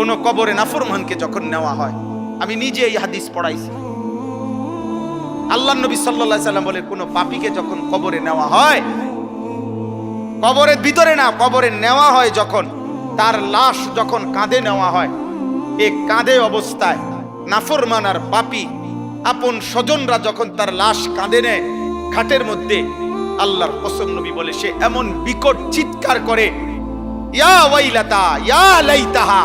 কোন কবরে নাফরমানকে যখন নেওয়া হয়, আমি নিজে এই হাদিস পড়াইছি, আল্লাহর নবী সাল্লাল্লাহু আলাইহি সাল্লাম বলে কোন পাপীকে যখন কবরে নেওয়া হয়, কবরের ভিতরে না, কবরে নেওয়া হয় যখন, তার লাশ যখন কাঁধে নেওয়া হয়, এই কাঁধে অবস্থায় নাফরমান আর পাপী আপন স্বজনরা যখন তার লাশ কাঁধে নেয় খাটের মধ্যে, আল্লাহর কসম নবী বলে সে এমন বিকট চিৎকার করে, ইয়া ওয়াইলাতা ইয়া লাইতাহা,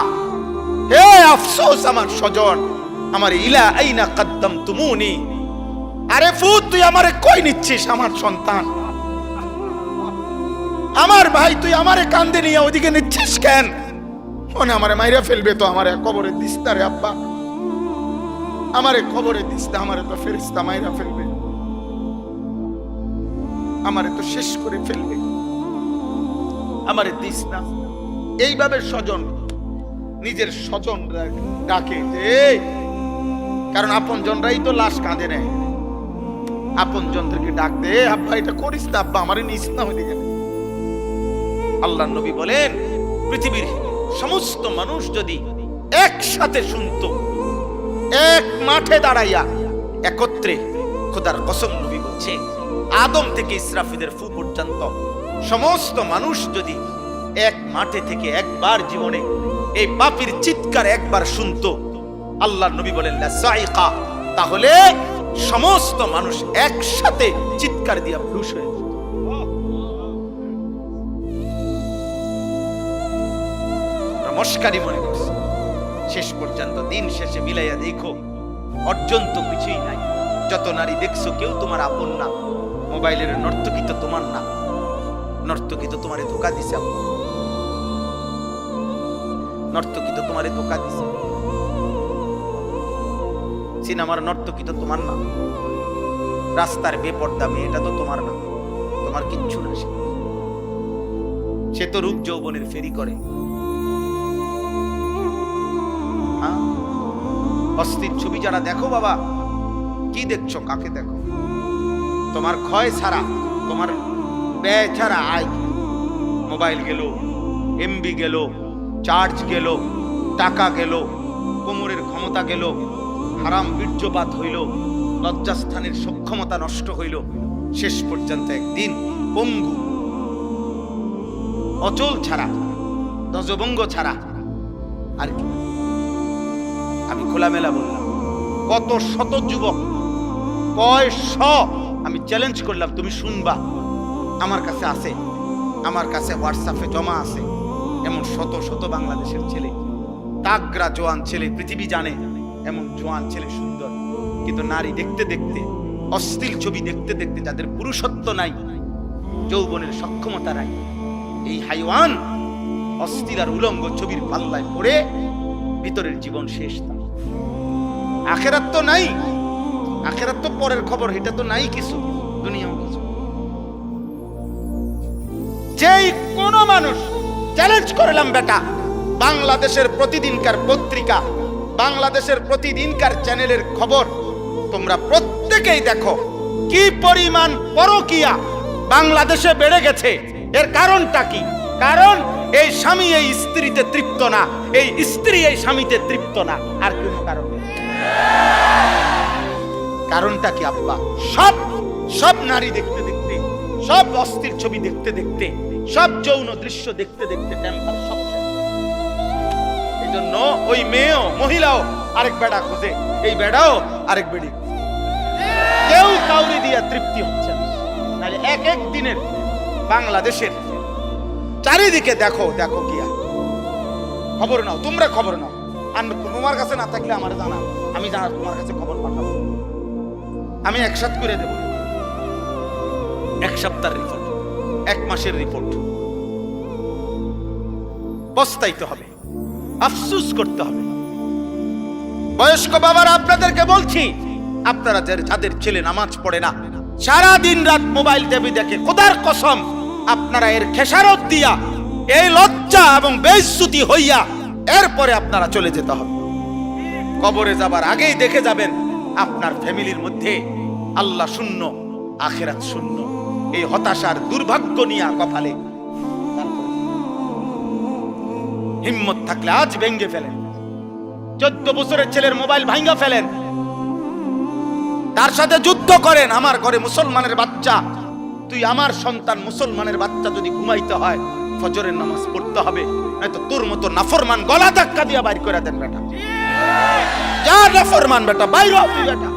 হে আফসোস আমার স্বজন, আমার ইলা আইনা কদ্দামতুমুনি, আরে ফুত তুই আমারে কই নিচ্ছিস, আমার সন্তান, আমার ভাই, তুই আমারে কান্দে নিয়ে ওদিকে নিচ্ছিস কেন? মনে আমারে মাইরা ফেলবে তো, আমারে কবরে দিস না রে আব্বা, আমারে কবরে দিস না, আমারে তো ফেরেশতা মাইরা ফেলবে, আমারে তো শেষ করে ফেলবে, আমারে দিস না। এইভাবে স্বজন নিজের স্বজন ডাকে, কারণ আপন জনরাই তো লাশ কাঁধে নেয়, আপন জনদেরকে ডাক দে, আব্বা এটা করিস না, আব্বা আমারে নিস না ওইদিকে। আল্লাহর নবী বলেন পৃথিবীর সমস্ত মানুষ যদি একসাথে শুনতো, এক মাঠে দাঁড়াইয়া একত্রে, খোদার কসম নবী বলছে আদম থেকে ইসরাফিলের ফু পর্যন্ত সমস্ত মানুষ যদি এক মাঠে থেকে একবার জীবনে এই পাপীর চিৎকার একবার শুনতো, আল্লাহর নবী বলেন লা সাইকা, তাহলে সমস্ত মানুষ একসাথে চিৎকার দিয়া ভুষ হয়ে যেত। নমস্কারই মনে করছে, শেষ পর্যন্ত দিন শেষে মিলাইয়া দেখো অর্জন তো কিছুই নাই। যত নারী দেখছো কেউ তোমার আপন না, মোবাইলের নর্তকী তো তোমার না, নর্তকী তো তোমারে ধোকা দিছে, নর্তকী তো তোমারে ধোকা দিছে, সিনেমার নর্তকী তো তোমার না, রাস্তার বেপর্দা মেয়েটা তো তোমার না, তোমার কিচ্ছু না, সে তো রূপ যৌবনের ফেরি করে। অস্থির ছবি যারা দেখো বাবা, কি দেখছো, কাকে দেখো? তোমার ক্ষয় ছাড়া, তোমার ব্যয় ছাড়া আয়, মোবাইল গেল, এমবি গেল, চার্জ গেল, টাকা গেল, কোমরের ক্ষমতা গেল, হারাম বীর্যপাত হইল, লজ্জাস্থানের সক্ষমতা নষ্ট হইল, শেষ পর্যন্ত একদিন পঙ্গু, অচল ছাড়া, ধ্বজভঙ্গ ছাড়া আর কি। আমি খোলামেলা বললাম, কত শত যুবক, আমি চ্যালেঞ্জ করলাম, তুমি শুনবা, আমার কাছে আছে, আমার কাছে হোয়াটসঅ্যাপে জমা আছে, এমন শত শত বাংলাদেশের ছেলে, তাগরা জোয়ান ছেলে, পৃথিবী জানে এমন জোয়ান ছেলে সুন্দর, কিন্তু নারী দেখতে দেখতে, অশ্লীল ছবি দেখতে দেখতে, যাদের পুরুষত্ব নাই, যৌবনের সক্ষমতা নাই, এই হাইওয়ান অশ্লীল আর উলঙ্গ ছবির পাল্লায় পড়ে ভিতরের জীবন শেষ। আখেরাত তো নাই, আখেরাত তো পরের খবর, এটা তো নাই কিছু, দুনিয়াও কিছু। যেই কোন মানুষ চ্যালেঞ্জ করলাম বেটা, বাংলাদেশের প্রতিদিনকার পত্রিকা, বাংলাদেশের প্রতিদিনকার চ্যানেলের খবর তোমরা প্রত্যেকেই দেখো, কি পরিমাণ পরকীয়া বাংলাদেশে বেড়ে গেছে। এর কারণটা কি? কারণ এই স্বামী এই স্ত্রীতে তৃপ্ত না, এই স্ত্রী এই স্বামীতে তৃপ্ত না, আর কোনো কারণ নেই। কারণটা কি আব্বা? সব নারী দেখতে দেখতে, সব অস্থির ছবি দেখতে দেখতে, সব যৌন দৃশ্য দেখতে দেখতে টেম্পার সব শেষ। এই জন্য ওই মেয়েও, মহিলাও আরেক বেড়া খোঁজে, এই বেড়াও আরেক বেড়ি, কেউ কাউরি দিয়া তৃপ্তি হচ্ছে না। তাহলে এক এক দিনের বাংলাদেশের চারিদিকে দেখো দেখো গিয়া খবর নাও, তোমরা খবর নাও, আর তোমার কাছে না থাকলে আমার জানা, আমি জানা তোমার কাছে খবর পাঠাবো, আমি একসাথ করে দেব, এক সপ্তাহের রিপোর্ট, এক মাসের রিপোর্ট। পস্তাইতে হবে, আফসোস করতে হবে। বয়স্ক বাবারা আপনাদেরকে বলছি, আপনারা যাদের ছেলে নামাজ পড়ে না, সারা দিন রাত মোবাইল টিভি দেখে, খোদার কসম আপনারা এর খেসারত দিয়া, এই লজ্জা এবং বেইজ্জতি হইয়া এরপরে আপনারা চলে যেতে হবে। কবরে যাবার আগেই দেখে যাবেন আপনার ফ্যামিলির মধ্যে আল্লাহ শূন্য, আখিরাত শূন্য। এই হতাশার দুর্ভাগ্য নিয়ে কপালে হিম্মত থাকলে আজ ভেঙ্গে ফেলেন। 14 বছরের ছেলের মোবাইল ভাঙা ফেলেন, তার সাথে যুদ্ধ করেন। আমার ঘরে মুসলমানের বাচ্চা, তুই আমার সন্তান মুসলমানের বাচ্চা যদি ঘুমাইতে হয় ফজরের নামাজ পড়তে হবে, নয়তো তোর মতো নাফরমান গলা ধাক্কা দিয়া বাইর করে দেন বেটা। যা নাফরমান বেটা, বাইর হ তুই বেটা,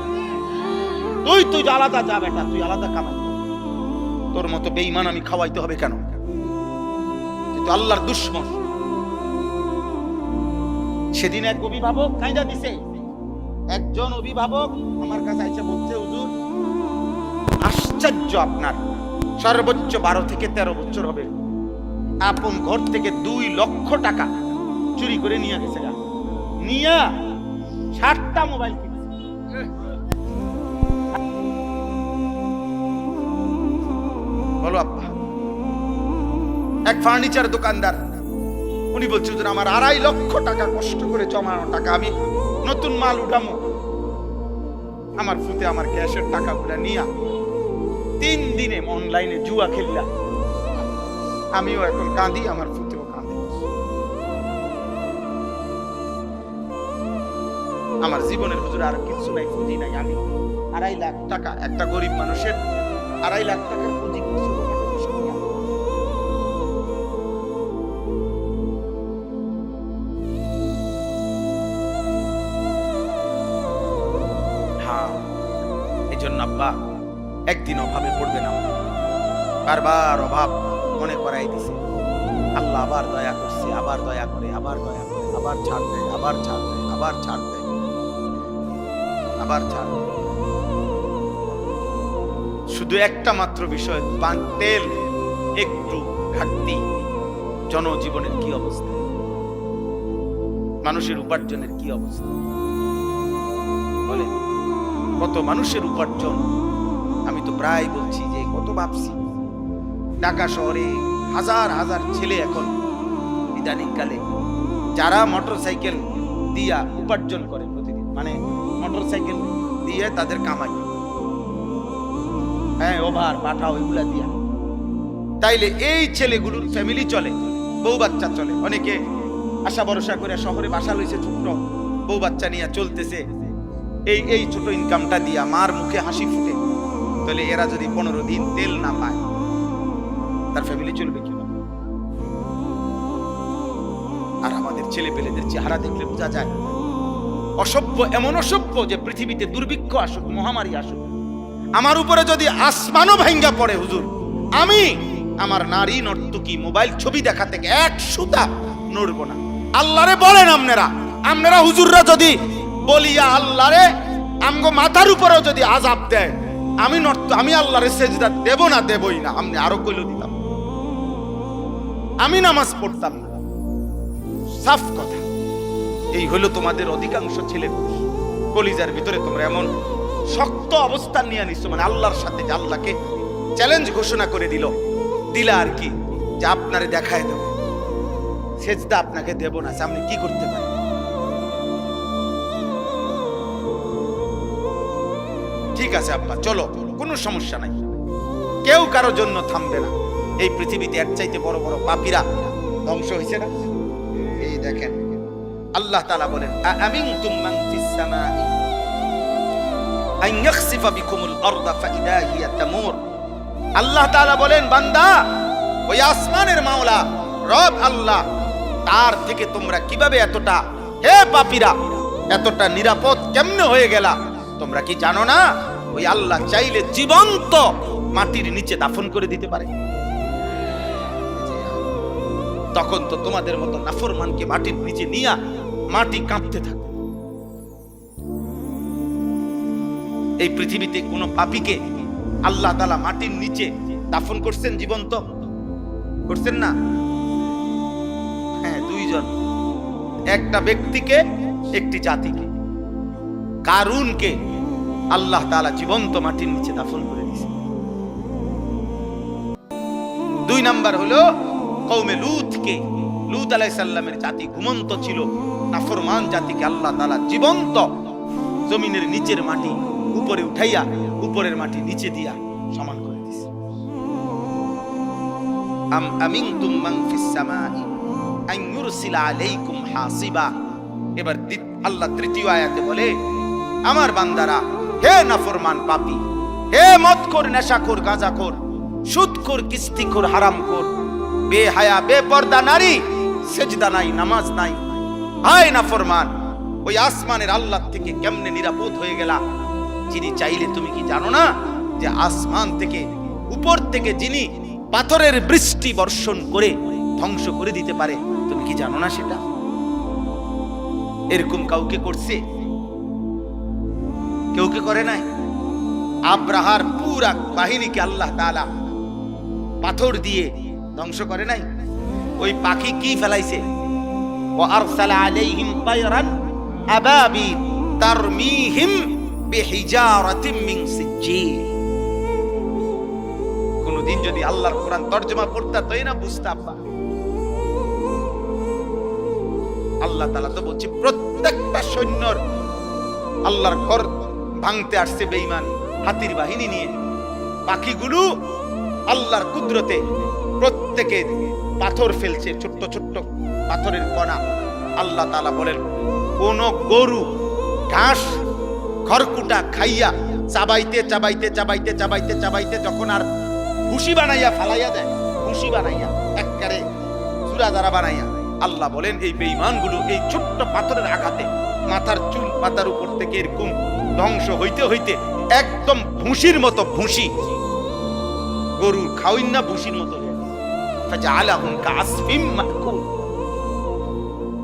তুই আলাদা যা বেটা, তুই আলাদা কামাই। তোর মতো বেঈমান আমি খাওয়াইতে হবে কেন? তুই তো আল্লাহর দুশমন। সেদিন এক অভিভাবক কাঁদা দিছে, একজন অভিভাবক আমার কাছে এসে বলছে, হুজুর আশ্চর্য, আপনার সর্বোচ্চ 12 থেকে 13 বছর হবে, আপন ঘর থেকে 2 লক্ষ টাকা চুরি করে নিয়ে গেছে, নিয়ে 60টা মোবাইল কিনেছে। বলো আব্বা। এক ফার্নিচার দোকানদার, উনি বলছে হুজুর আমার 2.5 লক্ষ টাকা কষ্ট করে জমানো টাকা, আমি নতুন মাল উঠামো, আমার ফুতে আমার ক্যাশের টাকাগুলো নিয়া 3 দিনে অনলাইনে জুয়া খেললা। আমিও এখন কাঁদি, আমার ফুতেও কাঁদে। আমার জীবনের হুজুর আর কিছু নাই, পুঁজি নাই। আমি 2.5 লাখ টাকা, একটা গরিব মানুষের 2.5 লাখ টাকার পুঁজি কিছু। আব্বা একদিন অভাবে পড়বে না, বারবার অভাব মনে করাই দিছে। আল্লাহ আবার দয়া করছে, আবার দয়া করে, আবার দয়া করে, আবার ছাড় দেয়, আবার ছাড় দেয়, আবার ছাড় দেয়, আবার ছাড় দেয়। শুধু একটা মাত্র বিষয়, তেল একটু ঘাটতি, জনজীবনের কি অবস্থা, মানুষের উপার্জনের কি অবস্থা বলে? কত মানুষের উপার্জন, আমি তো প্রায় বলছি যে কত ভাবছি। ঢাকা শহরে হাজার হাজার ছেলে এখন ইদানিং কালে যারা মোটরসাইকেল দিয়া উপার্জন করে প্রতিদিন, মানে মোটরসাইকেল দিয়ে তাদের কামাই, হ্যাঁ ওভার পাঠা ওইগুলা দিয়া, তাইলে এই ছেলেগুলোর ফ্যামিলি চলে, বউ বাচ্চা চলে। অনেকে আশা ভরসা করে শহরে বাসা লইছে, ছোট্ট বউ বাচ্চা নিয়ে চলতেছে, এই ছোট ইনকামটা দিয়া মার মুখে হাসি ফুটে। তাহলে এরা যদি 15 দিন তেল না পায়, তার ফ্যামিলি চলবে কি? আর আমাদের ছেলে পেলেদের চেহারা দেখলে বোঝা যায় অসভ্য, এমন অসভ্য যে পৃথিবীতে দুর্ভিক্ষ আসুক, মহামারী আসুক, আমার উপরে যদি আসমানও ভাঙ্গা পড়ে হুজুর, আমি আমার নারী নর্তকী মোবাইল ছবি দেখা থেকে 1 সুতা নড়বো না। আল্লাহরে বলেন আপনারা হুজুররা যদি বলিয়া আল্লাহরে আমগো মাথার উপরেও যদি আযাব দেয়, আমি আল্লাহরে সেজদা দেব না, দেবই না। আপনি আরো কইলো দিতাম, আমি নামাজ পড়তাম না, সাফ কথা। এই হলো তোমাদের অধিকাংশ ছেলে কলিজার ভিতরে তোমরা এমন শক্ত অবস্থান নিয়ে নিছো, মানে আল্লাহর সাথে, যে আল্লাহকে চ্যালেঞ্জ ঘোষণা করে দিলা আর কি, যে আপনারে দেখায় দেব, সেজদা আপনাকে দেব না, আপনি কি করতে পারেন? ঠিক আছে আব্বা, চলো, কোনো সমস্যা নাই, কেউ কারোর জন্য থামবে না। এই পৃথিবীতে এর চাইতে বড় বড় পাপীরা ধ্বংস হয়েছে না? এই দেখেন আল্লাহ তাআলা বলেন, আমিনতুম মান ফিস সামাই আন ইয়াখসিফা বিকুমুল আরদা ফাইদা হিয়া তামুর। আল্লাহ তাআলা বলেন, বান্দা, ওই আসমানের মাওলা রব আল্লাহ, তার থেকে তোমরা কিভাবে এতটা, হে পাপীরা, এতটা নিরাপদ কেমনে হয়ে গেলা? তোমরা কি জানো না ওই আল্লাহ চাইলে জীবন্ত মাটির নিচে দাফন করে দিতে পারে? তখন তো তোমাদের মতো নাফরমানকে মাটির নিচে নিয়া মাটি কাঁপতে থাকে। এই পৃথিবীতে কোন পাপীকে আল্লাহ তাআলা মাটির নিচে দাফন করছেন? জীবন্ত করছেন না? হ্যাঁ, 2 জন, একটা ব্যক্তিকে, একটি জাতিকে। কারুনকে আল্লাহ তাআলা জীবন্ত মাটির নিচে দাফন করে দিয়েছে। 2 নাম্বার হলো কওমে লূতকে, লূত আলাইহিস সালামের জাতি ঘুমন্ত ছিল, নাফরমান জাতিকে আল্লাহ তাআলা জীবন্ত জমিনের নিচের মাটি উপরে উঠাইয়া উপরের মাটি নিচে দিয়া সমান করে দিয়েছে। আমিনতুম মান ফিস সামাই আন ইউরসিলা আলাইকুম হাসিবা। এবার আল্লাহ তৃতীয় আয়াতে বলে, আমার বান্দারা, হে নাফরমান পাপী, হে মদখোর, নেশাখোর, গাঁজাখোর, সুদখোর, কিস্তিখোর, হারামখোর, বেহায়া, বেপর্দা নারী, সেজদা নাই, নামাজ নাই, হায় নাফরমান, ওই আসমানের আল্লাহ থেকে কেমনে নিরাপদ হয়ে গেলা? যিনি চাইলে, তুমি কি জানো না যে আসমান থেকে, উপর থেকে যিনি পাথরের বৃষ্টি বর্ষণ করে ধ্বংস করে দিতে পারে? তুমি কি জানো না সেটা? এরকম কাউকে করছে? কেউ কে করে নাই? আব্রাহার পুরা বাহিনীকে আল্লাহ তাআলা পাথর দিয়ে ধ্বংস করে নাই? ওই পাখি কি ফেলাইছে? ওয়া আরসালা আলাইহিম তায়রান আবাবিল তারমিহিম বিহিজারাতিন মিন সিজ্জিল। কোনদিন যদি আল্লাহর কোরআন তরজমা পড়তা তাই না বুঝতাম। আল্লাহ তাআলা তো বলছে প্রত্যেকটা সৈন্যর আল্লাহর ঘর ভাঙতে আসছে বেঈমান হাতির বাহিনী নিয়ে। পাখিগুলো আল্লাহর কুদরতে প্রত্যেকে পাথর ফেলছে, ছোট্ট ছোট্ট পাথরের কণা। আল্লাহ তাআলা বলেন, কোন গরু ঘাস খড়কুটা খাইয়া চাবাইতে চাবাইতে চাবাইতে চাবাইতে চাবাইতে যখন আর ভুসি বানাইয়া ফালাইয়া দেয়, ভুসি বানাইয়া একবারে চূড়া দ্বারা বানাইয়া, আল্লাহ বলেন এই বেঈমানগুলো এই ছোট্ট পাথরের আঘাতে মাথার চুল পাতার উপর থেকে এরকম ধ্বংস হইতে হইতে একদম ভুসির মতো, ভুসি গরুর খাওয়াইন না, ভুসির মতো ফাজআলাহুম কাআসফিম মাকুল,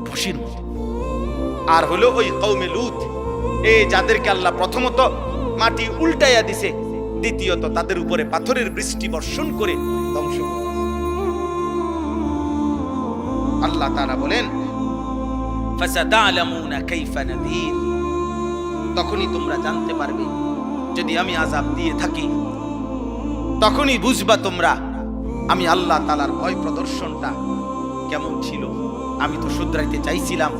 ভুসির মতো। আর হলো ওই কওমে লূত, এই যাদেরকে আল্লাহ প্রথমত মাটি উল্টাইয়া দিছে, দ্বিতীয়ত তাদের উপরে পাথরের বৃষ্টি বর্ষণ করে ধ্বংস করে। আল্লাহ তাআলা বলেন, ফাসাতা'লামুনা কাইফা নাযীর, তখনই তোমরা জানতে পারবে যদি আমি আযাব দিয়ে থাকি, তখনই বুঝবা তোমরা আমি আল্লাহ তাআলার ভয় প্রদর্শনটা কেমন ছিল। আমি তো শুধরাইতে চাইছিলাম,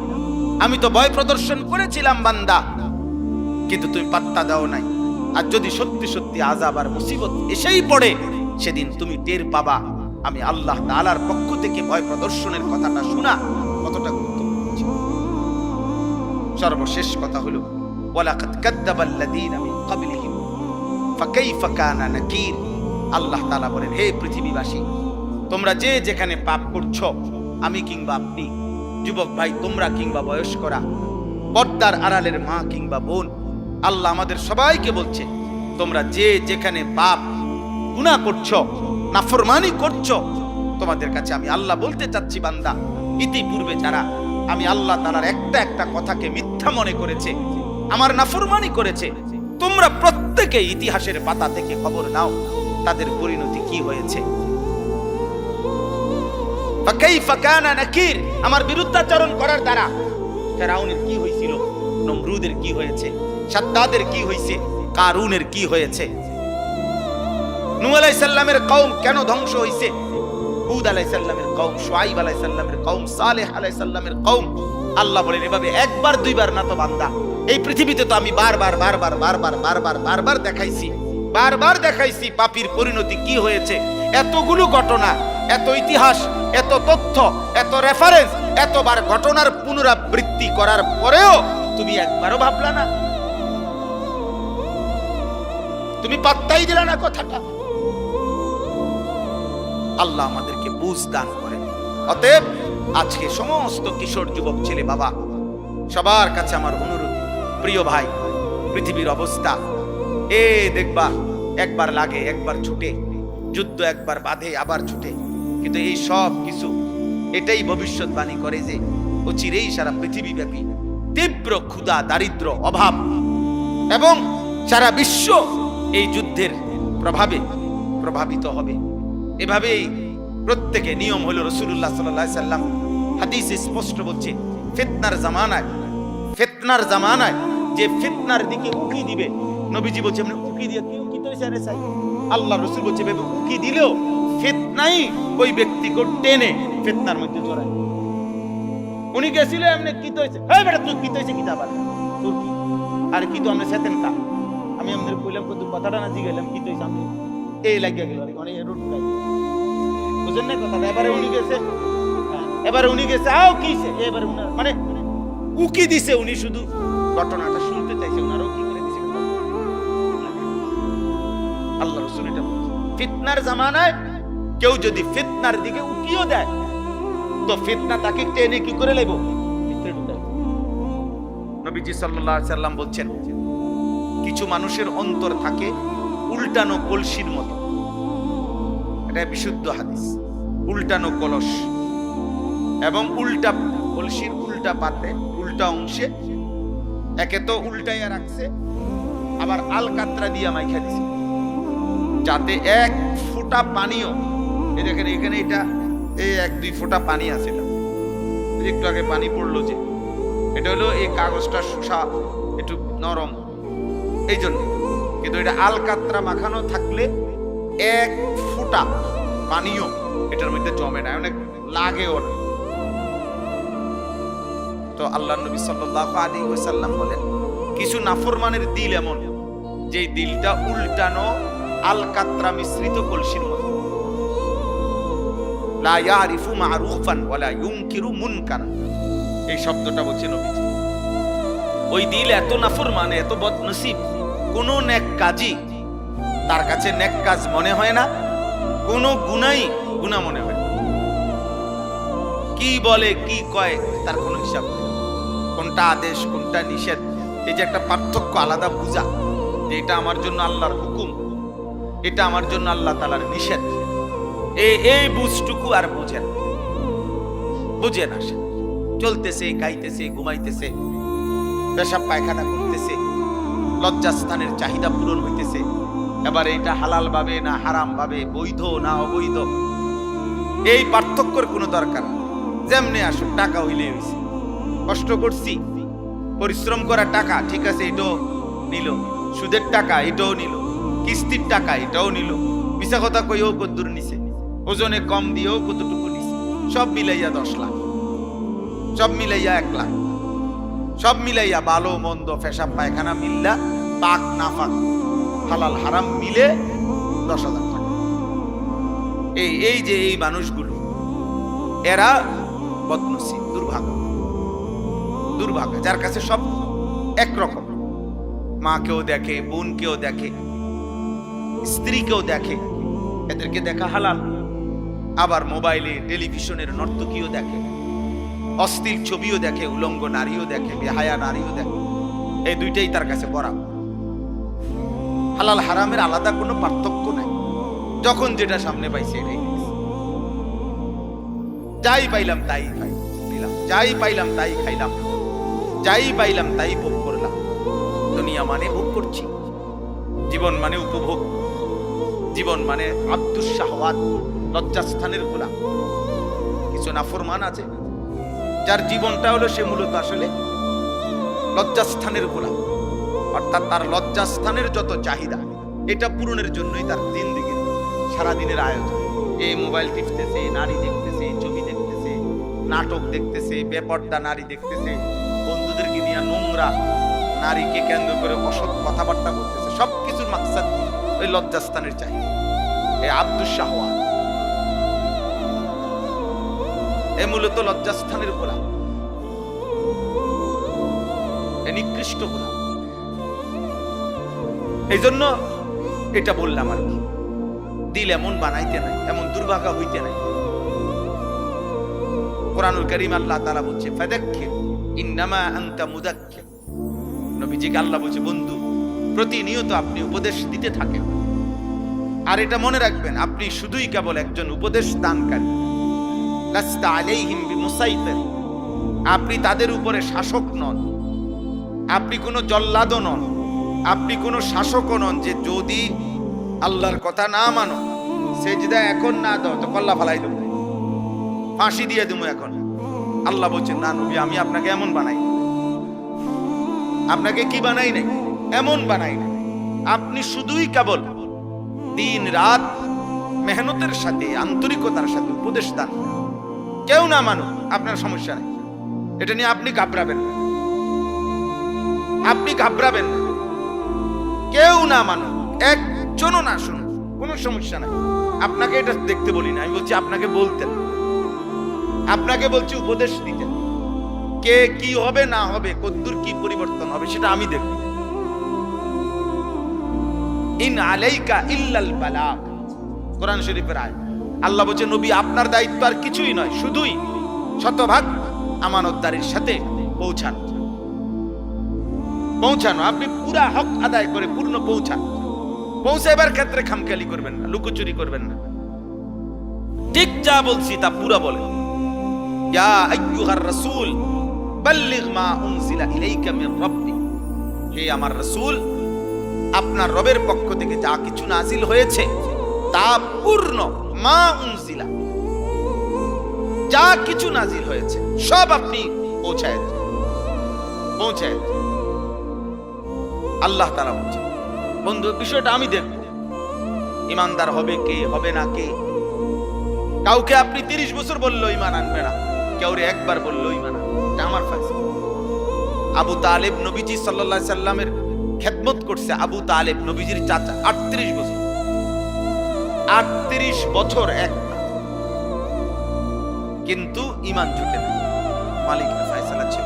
আমি তো ভয় প্রদর্শন করেছিলাম বান্দা, কিন্তু তুমি পাত্তা দাও নাই। আর যদি সত্যি সত্যি আযাব আর মুসিবত এসেই পড়ে, সেদিন তুমি টের পাবা আমি আল্লাহ তাআলার পক্ষ থেকে ভয় প্রদর্শনের কথাটা শোনা কতটা গুরুত্বপূর্ণ ছিল। সর্বশেষ কথা হলো, ওয়ালাকাদ কাযযাবাল্লাযীনা মিন ক্বাবলিহিম ফাকাইফা কানা নাকির। আল্লাহ তাআলা বলেন, হে পৃথিবীবাসী, তোমরা যে যেখানে পাপ করছো, আমি কিংবা আপনি, যুবক ভাই তোমরা কিংবা বয়স্করা, পর্দার আড়ালের মা কিংবা বোন, আল্লাহ আমাদের সবাইকে বলছে, তোমরা যে যেখানে পাপ গুনাহ করছো, নাফরমানি করছো, তোমাদের কাছে আমি আল্লাহ বলতে চাচ্ছি বান্দা, ইতিপূর্বে যারা আমি আল্লাহ তাআলার একটা একটা কথাকে মিথ্যা মনে করেছে, আমার নাফরমানি করেছে, তোমরা প্রত্যেকে ইতিহাসের পাতা থেকে খবর নাও তাদের পরিণতি কি হয়েছে। ফাকাইফা কানা নাকির, আমার বিরুদ্ধাচরণ করার দ্বারা ফেরাউনের কি হয়েছিল, নমরুদের কি হয়েছে, সাদ্দাদের কি হয়েছে, কারুনের কি হয়েছে, নূহ আলাইহিস সালামের কওম কেন ধ্বংস হয়েছে, হুদ আলাইহিস সালামের কওম, শুআইব আলাইহিস সালামের কওম, সালেহ আলাইহিস সালামের কওম। আল্লাহ বলেন, এভাবে একবার দুইবার না তো বান্দা, এই পৃথিবীতে তো আমি বারবার বারবার বারবার বারবার বারবার দেখাইছি, বারবার দেখাইছি পাপীর পরিণতি কি হয়েছে। এতগুলো ঘটনা, এত ইতিহাস, এত তথ্য, এত রেফারেন্স, এতবার ঘটনার পুনরাবৃত্তি করার পরেও তুমি একবারও ভাবলা না, তুমি পাত্তাই দিলা না কথাটা। আল্লাহ আমাদেরকে বুঝ দান করেন। অতএব আজকে সমস্ত কিশোর যুবক ছেলে বাবা সবার কাছে আমার অনুরোধ, প্রিয় ভাই, পৃথিবীর অবস্থা দেখবা একবার লাগে একবার ছুটে, যুদ্ধ একবার বাঁধে আবার ছুটে, কিন্তু এই সব কিছু এটাই ভবিষ্যৎবাণী করে যে অচিরেই সারা পৃথিবীব্যাপী তীব্র ক্ষুধা, দারিদ্র, অভাব এবং সারা বিশ্ব এই যুদ্ধের প্রভাবে প্রভাবিত হবে। এভাবেই প্রত্যেকে নিয়ম হলো, রাসূলুল্লাহ সাল্লাল্লাহু আলাইহি সাল্লাম হাদিসে স্পষ্ট বলছে, ফিতনার জামানায় যে ফিতনার দিকে উকি দিবে, নবীজি বলছে মানে উকি দিয়ে কি তৈছে রে সাই, আল্লাহ রাসূল বলছে উকি দিলেও ফিতনাই ওই ব্যক্তিকে টেনে ফিতনার মধ্যে জড়ায়। উনি গেছিল এমনি কি তৈছে, এই বেটা তুই কি তৈছে, কি আবার তোর কি, আর কি তো আমরা সেতেন কা, আমি আমাদের কইলাম কত কথাটা না জিগাইলাম কি তৈছে, আমি এই লাগিয়া গেল অনেক রোড উড়াই, বুঝেন না কথাটা। এবারে উনি গেছে আও কিছে, এবারে মানে উকি দিছে, উনি শুধু ঘটনাটা শুনতে চাইছে, ওনারও কি করে দিছে। আল্লাহ রাসূল এটা ফিতনার জামানায় কেউ যদি ফিতনার দিকে উকিও দেয় তো ফিতনা তাকে টেনে কি করে লাইব, ভিতরে ঢুকায়। নবীজি সাল্লাল্লাহু আলাইহি সাল্লাম বলছেন, কিছু মানুষের অন্তর থাকে উল্টানো কলসির মতো। এটা বিশুদ্ধ হাদিস। উল্টানো কলস এবং উল্টা কলসির উল্টা পাতে উল্টা অংশে একে তো উল্টাইয়া রাখছে, আবার আলকাতরা দিয়া মাইখা দিছে, যাতে এক ফোঁটা পানিও, এই দেখেন এখানে এটা এই 1-2 ফোঁটা পানি আছে, একটু আগে পানি পড়লো যে, এটা হলো এই কাগজটা শোষা একটু নরম এই জন্য, কিন্তু এটা আলকাতরা মাখানো থাকলে এক ফোঁটা পানিও এটার মধ্যে জমে না, অনেক লাগেও না। তো আল্লাহ নবী সাল্লাল্লাহু আলাইহি ওয়াসাল্লাম বলেন, কিছু নাফরমানের দিল এমন যে দিলটা উল্টানো আলকাতরা মিশ্রিত কলসির মতো। লা ইয়ারিফু মারুফান ওয়ালা ইউনকিরু মুনকারান, এই শব্দটা বলছেন নবীজি। ওই দিল এত নাফরমান, এত বদনসিব, কোন নেক কাজই তার কাছে নেক কাজ মনে হয় না, কোন গুনাহই গুনাহ মনে হয় না। কি বলে কি কয় তার কোনো হিসাব নেই, কোনটা আদেশ কোনটা নিষেধ, এই যে একটা পার্থক্য আলাদা বুঝা, যে এটা আমার জন্য আল্লাহর হুকুম, এটা আমার জন্য আল্লাহ তাআলার নিষেধ, এই বুঝটুকু আর বুঝে না। সে চলতেছে, খাইতেছে, ঘুমাইতেছে, পেশাব পায়খানা করতেছে, লজ্জাস্থানের চাহিদা পূরণ হইতেছে, এবার এটা হালাল ভাবে না হারাম ভাবে, বৈধ না অবৈধ, এই পার্থক্যের কোনো দরকার নেই। যেমনি আসুক, টাকা হইলে হইছে, কষ্ট করছি, পরিশ্রম করা টাকা, ঠিক আছে, এটাও নিল, সুদের টাকা এটাও নিল, কিস্তির টাকা এটাও নিল, মিছা কথা কইও কদ্দুর নিছে, ওজনে কম দিয়েও কতটুকু নিছে, সব মিলাইয়া 10 লাখ, সব মিলাইয়া 1 লাখ, সব মিলাইয়া ভালো মন্দ পেশাব পায়খানা মিল্লা, পাক নাফাক হালাল হারাম মিলে 10,000 টাকা। এই যে এই মানুষগুলো, এরা বদনসিব, দুর্ভাগ্য, যার কাছে সব একরকম, মাকেও দেখে, বোনকেও দেখে, স্ত্রীকেও দেখে, এদেরকে দেখা হালাল, আবার মোবাইলে টেলিভিশনের নর্তকীও দেখে, অশ্লীল ছবিও দেখে, উলঙ্গ নারীও দেখে, বেহায়া নারীও দেখে, এই দুইটাই তার কাছে বরাবর। হালাল হারামের আলাদা কোনো পার্থক্য নাই, যখন যেটা সামনে পাইছে এটাই যাই পাইলাম তাই খাইলাম, যাই পাইলাম তাই খাইলাম, যাই পাইলাম তাই ভোগ করলাম। দুনিয়া মানে ভোগ করছি, জীবন মানে উপভোগ, জীবন মানে আব্দুস শাহওয়াত, লজ্জাস্থানের গোলাম। কিছু নাফরমান আছে যার জীবনটা হলো সে মূলত আসলে লজ্জাস্থানের গোলাম, অর্থাৎ তার লজ্জাস্থানের যত চাহিদা এটা পূরণের জন্যই তার জিন্দেগির সারাদিনের আয়োজন। এই মোবাইল টিপতেছে, নারী দেখতেছে, ছবি দেখতেছে, নাটক দেখতেছে, বেপর্দা নারী দেখতেছে, বন্ধুদেরকে নিয়ে নোংরা নারীকে কেন্দ্র করে অসৎ কথাবার্তা বলতেছে, সবকিছুর মাকসাদ ওই লজ্জাস্থানের চাহিদা। এই আব্দুস শাহওয়াত, এ মূলত লজ্জাস্থানের গোলাম, এ নিকৃষ্ট গোলাম। এই জন্য এটা বললাম আর কি, দিল এমন বানাইতে নাই, এমন দুর্ভাগা হইতে নাই। কুরআনুল কারীম আল্লাহ তাআলা বলছে, ফাযাক্কির ইন্নামা আনতা মুযাক্কির। নবীজিকে আল্লাহ বলছে, বন্ধু প্রতিনিয়ত আপনি উপদেশ দিতে থাকেন, আর এটা মনে রাখবেন আপনি শুধুই কেবল একজন উপদেশ দানকারী, লাস্তা আলাইহিম বিমুসাইতির, আপনি তাদের উপরে শাসক নন, আপনি কোনো জল্লাদও নন, আপনি কোনো শাসকও নন যে যদি আল্লাহর কথা না মানো, সেজদা এখন না দাও তো কল্লা ফালাই দেবো, ফাঁসি দিয়ে দেবো এখন। আল্লাহ বলছেন, না নবী, আমি আপনাকে এমন বানাই, আপনাকে কি বানাই নাই, এমন বানাই নাই। আপনি শুধুই কেবল দিন রাত মেহনতের সাথে, আন্তরিকতার সাথে উপদেশ দান, কেউ না মানুক আপনার সমস্যা নেই, এটা নিয়ে আপনি ঘাবড়াবেন না, আপনি ঘাবড়াবেন না, কেউ না মানুক, একজনও না শুনুন, কোনো সমস্যা নাই। আপনাকে এটা দেখতে বলি না, আমি বলছি আপনাকে বলতেন, আপনাকে বলছি উপদেশ দিতেন, কে কি হবে না হবে, কদ্দুর কি পরিবর্তন হবে সেটা আমি দেখব। ইন আলাইকা ইল্লাল বালাগ, কোরআন শরীফের আয়াত। আল্লাহ বলছে নবী আপনার দায়িত্ব আর কিছুই নয়, শুধুই শতভাগ আমানতদারির সাথে পৌঁছানো। আপনি পুরা হক আদায় করে পূর্ণ পৌঁছাইবার ক্ষেত্রে খামখেয়ালি করবেন না, লুকোচুরি করবেন না। ঠিক যা বলছি তা পুরা বলেন। ইয়া আইয়ুহার রাসূল বাল্লিগ মা উনজিলা ইলাইকা মির রাব্বিক, হে আমার রাসূল আপনার রবের পক্ষ থেকে যা কিছু নাজিল হয়েছে তা পূর্ণ, মা উনজিলা, যা কিছু নাজিল হয়েছে সব আপনি পৌঁছায় দেন। আল্লাহ তাআলা বলছেন বন্ধু বিষয়টা আমি দেখব, ইমানদার হবে কে হবে না কে। কাউকে আপনি 30 বছর বললেও ইমান আনবে না, কাউরে একবার বললেও ইমান আনবে, এটা আমার ফয়সালা। আবু তালেব নবীজি সাল্লাল্লাহু আলাইহি সাল্লামের খেদমত করছে। আবু তালেব নবীজির চাচা, 38 বছর, 38 বছর এক, কিন্তু ইমান জুটে না, মালিকের ফয়সালা ছিল।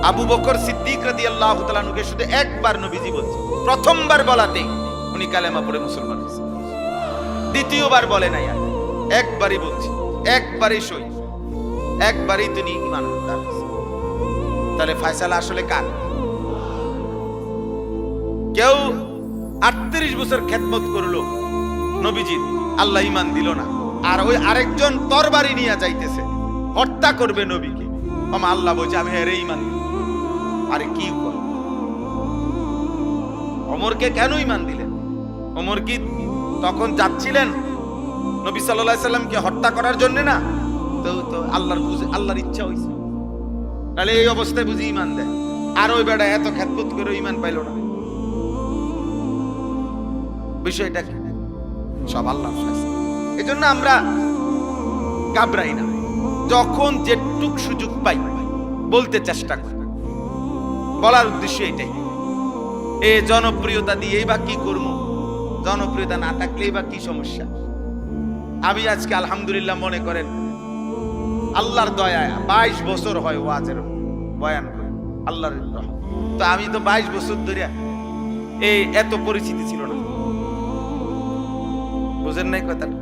আবু বকর সিদ্দিক রাদিয়াল্লাহু তাআলা আনহুকে শুধু একবার নবীজি বলছে, প্রথমবার বলাতেই উনি কালেমা পড়ে মুসলমান হয়েছে, দ্বিতীয়বার বলে নাই, একবারই বলছি, একবারই সই, একবারই তিনি ঈমান আনতে। তাহলে ফয়সালা আসলে কার? কেউ 38 বছর খেদমত করলো নবীজি, আল্লাহ ঈমান দিল না, আর ওই আরেকজন তরবারি নিয়ে যাইতেছে, হত্যা করবে নবীকে, আল্লাহ বলছে আমি এর ঈমান দিলাম। আরে কি ওমরকে কেন ঈমান দিলেন? ওমর কি তখন যাচ্ছিলেন নবী সাল্লাল্লাহু আলাইহি সাল্লামকে হত্যা করার জন্য না? তো আল্লাহর ইচ্ছা হইছে, তাহলে এই অবস্থায় বুঝি ঈমান দেয়। আর ওই বেটা এত খেদমত করে ঈমান পাইল না, বিষয়টা কি? সব আল্লাহর ফয়সালা। এজন্য আমরা ঘাবড়াই না, যখন যেটুক সুযোগ পাই বলতে চেষ্টা করি। বলার উদ্দেশ্য এটাই, এ জনপ্রিয়তা দিয়েই বা কি করবো? জনপ্রিয়তা না থাকলেই বা কি সমস্যা? আমি আজকে আলহামদুলিল্লাহ মনে করেন আল্লাহর দয়ায় 22 বছর হয় ওয়াজের বয়ান করে, আল্লাহর রহমত। তো আমি তো 22 বছর ধরে এই এত পরিচিতি ছিল না, বুঝেন নাই কথাটা?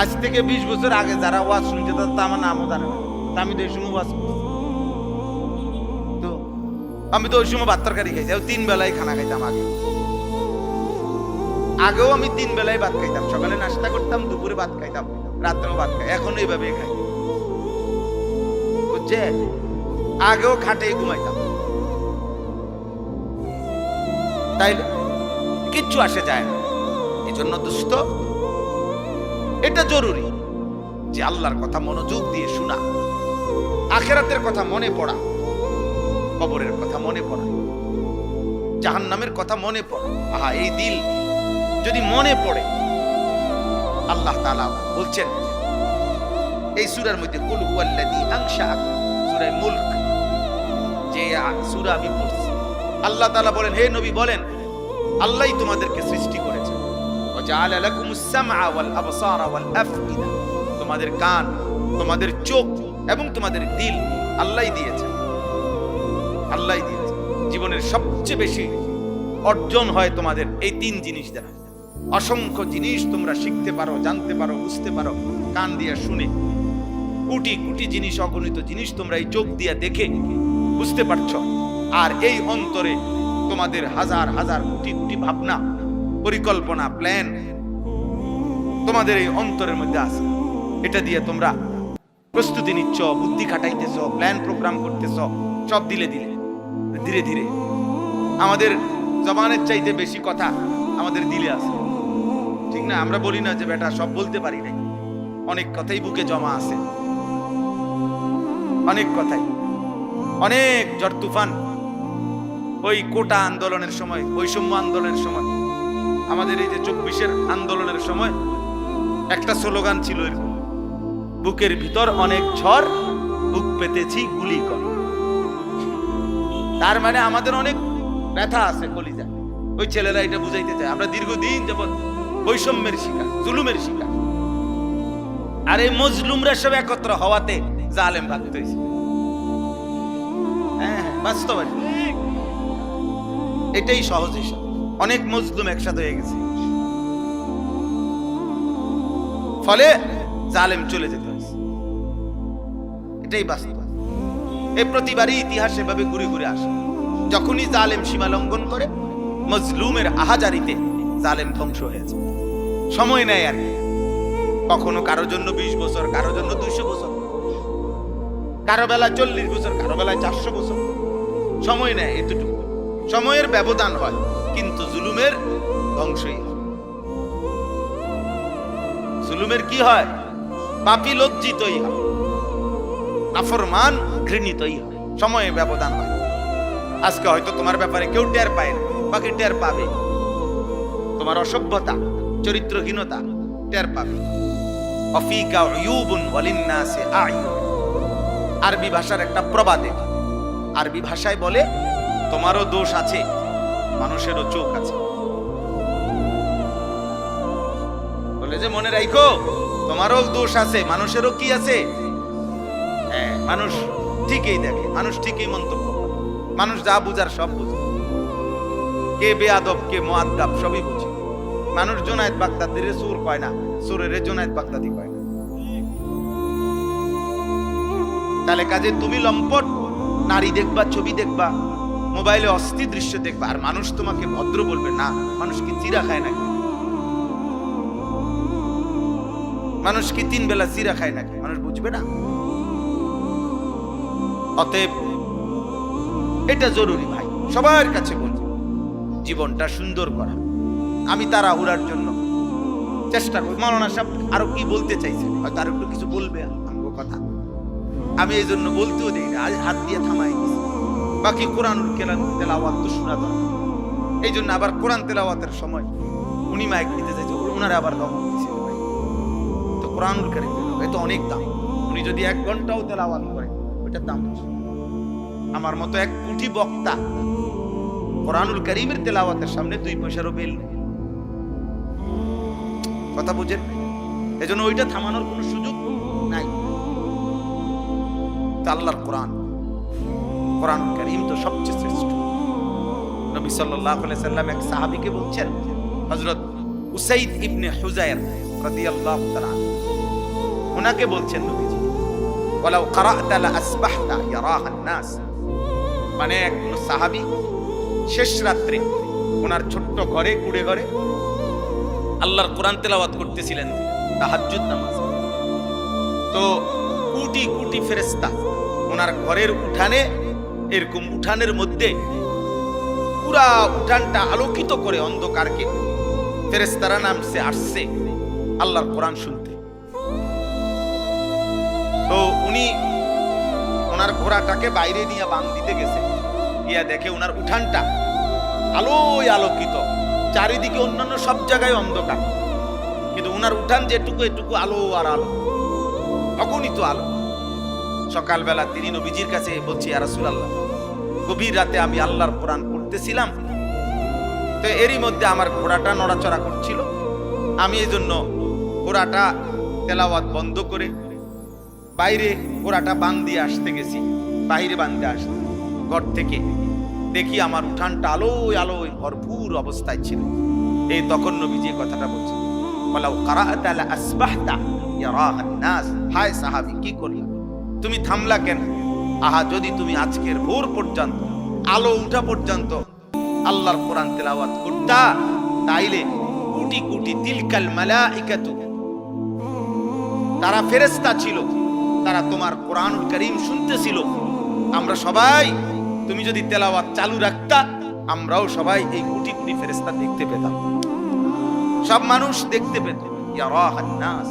আজ থেকে 20 বছর আগে যারা ওয়াজ শুনছে তা আমার নামও জানে না, আমি তো এই সময় ওয়াজ করছি। তো আমি তো ওই সময় ভাত তরকারি খাইছি, 3 বেলায় খানা খাইতাম। আগেও আমি 3 বেলায় ভাত খাইতাম, সকালে নাস্তা করতাম, দুপুরে ভাত খাইতাম, রাত্রেও ভাত খাই, এখন এইভাবে খাই, বুঝছে? আগেও খাটে ঘুমাইতাম, তাই কিচ্ছু আসে যায় না। এই জন্য দোস্ত এটা জরুরি যে আল্লাহর কথা মনোযোগ দিয়ে শোনা, আখিরাতের কথা মনে পড়া, কবরের কথা মনে পড়া, জাহান্নামের কথা মনে পড়া। আহা, এই দিল যদি মনে পড়ে, আল্লাহ তাআলা বলছেন এই সূরার মধ্যে, কুল হুয়াল্লাযী আনশাআকুম, সূরা মুলক, যে সূরা আমি পড়ছি, আল্লাহ তাআলা বলেন, হে নবী বলেন, আল্লাহই তোমাদেরকে সৃষ্টি করেছেন। ওয়া জাআলা লাকুমুস সামআ ওয়াল আবসারা ওয়াল আফইদা, তোমাদের কান, তোমাদের চোখ এবং তোমাদের দিল আল্লাহই দিয়েছেন, আল্লাহই দিয়েছেন। জীবনের সবচেয়ে বেশি অর্জন হয় তোমাদের এই 3 জিনিস দ্বারা। অসংখ্য জিনিস তোমরা শিখতে পারো, জানতে পারো, বুঝতে পারো কান দিয়ে শুনে। কোটি কোটি জিনিস, অগণিত জিনিস তোমরা এই চোখ দিয়ে দেখে বুঝতে পারছো। আর এই অন্তরে তোমাদের হাজার হাজার কোটি কোটি ভাবনা, পরিকল্পনা, প্ল্যান তোমাদের এই অন্তরের মধ্যে আছে। এটা দিয়ে তোমরা প্রস্তুতি নিচ্ছ, বুদ্ধি খাটাইতেছ, প্ল্যান প্রোগ্রাম করতেছ, সব দিলে দিলে ধীরে ধীরে আমাদের জবানের চাইতে বেশি কথা আমাদের দিলে আছে, ঠিক না? আমরা বলি না যে বেটা সব বলতে পারি নাই, অনেক কথাই বুকে জমা আছে, অনেক কথাই, অনেক ঝড় তুফান। ওই কোটা আন্দোলনের সময়, বৈষম্য আন্দোলনের সময়, আমাদের এই যে 24-এর আন্দোলনের সময় একটা স্লোগান ছিল এরকম, বুকের ভিতর অনেক ঝড়, বুক পেতেছি গুলি কর। তার মানে আমাদের অনেক ব্যথা আছে কলিজা। ওই ছেলেরা এটা বুঝাইতে চায় আমরা দীর্ঘদিন যাবৎ বৈষম্যের শিকার, জুলুমের শিকার। আর এই মজলুমরা সব একত্র হওয়াতে জালেম ভাগতে হয়েছে। হ্যাঁ, বাস্তব। এটাই সহজ হিসাব। অনেক মজলুম একসাথে হয়ে গেছে, ফলে জালেম চলে যেতে হয়েছে। এটাই বাস্তব। এই প্রতিবারই ইতিহাস এভাবে ঘুরে ঘুরে আসে। যখনই জালেম সীমা লঙ্ঘন করে, মজলুমের আহাজারিতে জালেম ধ্বংস হয়েছে। সময় নেয় আর কি, কখনো কারো জন্য 20 বছর, কারো জন্য 200 বছর, কারো বেলায় 40 বছর, কারো বেলায় 400 বছর। সময় নেয় এতটুকু, সময়ের ব্যবধান হয়, কিন্তু জুলুমের ধ্বংসই হয়। জুলুমের কি হয়? পাপী লজ্জিতই হয়, নাফরমান ঘৃণিতই হয়। সময়ের ব্যবধান হয়। আজকে হয়তো তোমার ব্যাপারে কেউ টের পায় না, বাকি টের পাবে। তোমার অসভ্যতা, চরিত্রহীনতা টের পাবে। অফিকা উয়ুবুন ওয়ালিন্নাসি আ'য়ুন। আরবি ভাষার একটা প্রবাদে, আরবি ভাষায় বলে, তোমারও দোষ আছে, মানুষেরও চোখ আছে। বলে যে মনে রাখো, তোমারও দোষ আছে, মানুষেরও কি আছে? হ্যাঁ, মানুষ ঠিকই দেখে, মানুষ ঠিকই মন্তব্য করে, মানুষ যা বুঝার সব বুঝে। কে বেয়াদব, কে মুআদ্দাব সবই বুঝে। মানুষ জুনায়েদ বাগদাদির সুর কয় না, সুরের জুনায়েদ বাগদাদি কয় না। তাহলে কাজে তুমি লম্পট নারী দেখবা, ছবি দেখবা, মোবাইলে অস্থির দৃশ্য দেখবা, আর মানুষ তোমাকে ভদ্র বলবে না? মানুষ কি চিরা খায় নাকি? মানুষ কি 3 বেলা চিরা খায় নাকি? মানুষ বুঝবে না। অতএব এটা জরুরি ভাই, সবার কাছে বলছি, জীবনটা সুন্দর করা। আমি তাড়াহুড়ার জন্য চেষ্টা করি। মাওলানা সাহেব আরো কি বলতে চাইছে, হয়তো আরো একটু কিছু বলবে আমগো কথা, আমি এই জন্য বলতেও দেই না, হাত দিয়ে থামাই দিছি। বাকি কোরআনুল কারীম তেলাওয়াত তো শোনা দরকার। এই জন্য আবার কোরআন তেলাওয়াতের সময় উনি মাইক দিতে চাইছে, ওনারা আবার দমন দিছে। তো কোরআনুল কারীম এটা অনেক দাম। উনি যদি 1 ঘন্টাও তেলাওয়াত করে, ওইটার দাম বেশি। আমার মতো 1 কোটি বক্তা কোরআনুল কারীমের তেলাওয়াতের সামনে 2 পয়সারও বেল নেই। কথা বুঝেন? এজন্য ওইটা থামানোর কোনো সুযোগ নাই। আল্লাহর কোরআনুল কারীম তো সবচেয়ে শ্রেষ্ঠ। নবী সাল্লাল্লাহু আলাইহি সাল্লাম এক সাহাবীকে বলছেন, হযরত উসাইদ ইবনে হুযায়র রাদিয়াল্লাহু তাআলা, ওনাকে বলছেন নবীজি, ওয়ালাউ ক্বারা'তা লা আসবাহতা ইয়ারাহান নাস। মানে এক সাহাবী শেষ রাত্রে ওনার ছোট্ট ঘরে, কুড়ে ঘরে আল্লাহর কোরআন তেলাওয়াত করতেছিলেন, তাহাজ্জুদ নামাজ। তো কোটি কোটি ফেরেশতা ওনার ঘরের উঠানে, এরকম উঠানের মধ্যে পুরা উঠানটা আলোকিত করে অন্ধকারকে ফেরেশতারা নামছে, আসছে আল্লাহর কোরআন শুনতে। তো উনি ওনার ঘোড়াটাকে বাইরে নিয়ে বাঁধ দিতে গেছে, গিয়া দেখে ওনার উঠানটা আলোয় আলোকিত, চারিদিকে অন্যান্য সব জায়গায় অন্ধকার, কিন্তু ওনার উঠান যেটুকু, এটুকু আলো আর আলো, অগণিত আলো। সকালবেলা তিনি নবীজির কাছে বলছি, ইয়া রাসূলুল্লাহ, গভীর রাতে আমি আল্লাহর কোরআন পড়তেছিলাম, তো এরই মধ্যে আমার ঘোড়াটা নড়াচড়া করছিল। আমি এই জন্য ঘোড়াটা তেলাওয়াত বন্ধ করে বাইরে ঘোড়াটা বাঁধ দিয়ে আসতে গেছি। বাইরে বাঁধতে আসতে ঘর থেকে দেখি আমার উঠানটা আলোয় আলোয় ভরপুর অবস্থায় ছিল। এই তখন নবীজি কথাটা বলছেন, ওয়ালাউ ক্বারা'তা লা আসবাহতা ইয়ারাহান নাস। হায় সাহাবী, কি করলা? তুমি থামলা কেন? আহা, যদি তুমি আজকের ভোর পর্যন্ত, আলো উঠা পর্যন্ত আল্লাহর কোরআন তেলাওয়াত করতা, তাইলে কোটি কোটি তিলকাল মালাইকাতু, তারা ফেরেশতা ছিল, তারা তোমার কোরআনুল কারীম শুনতেছিল। আমরা সবাই, তুমি যদি তেলাওয়াত চালু রাখতা, আমরাও সবাই এই কোটি কোটি ফেরেশতা দেখতে পেতাম, সব মানুষ দেখতে পেত। ইয়ারাহান নাস,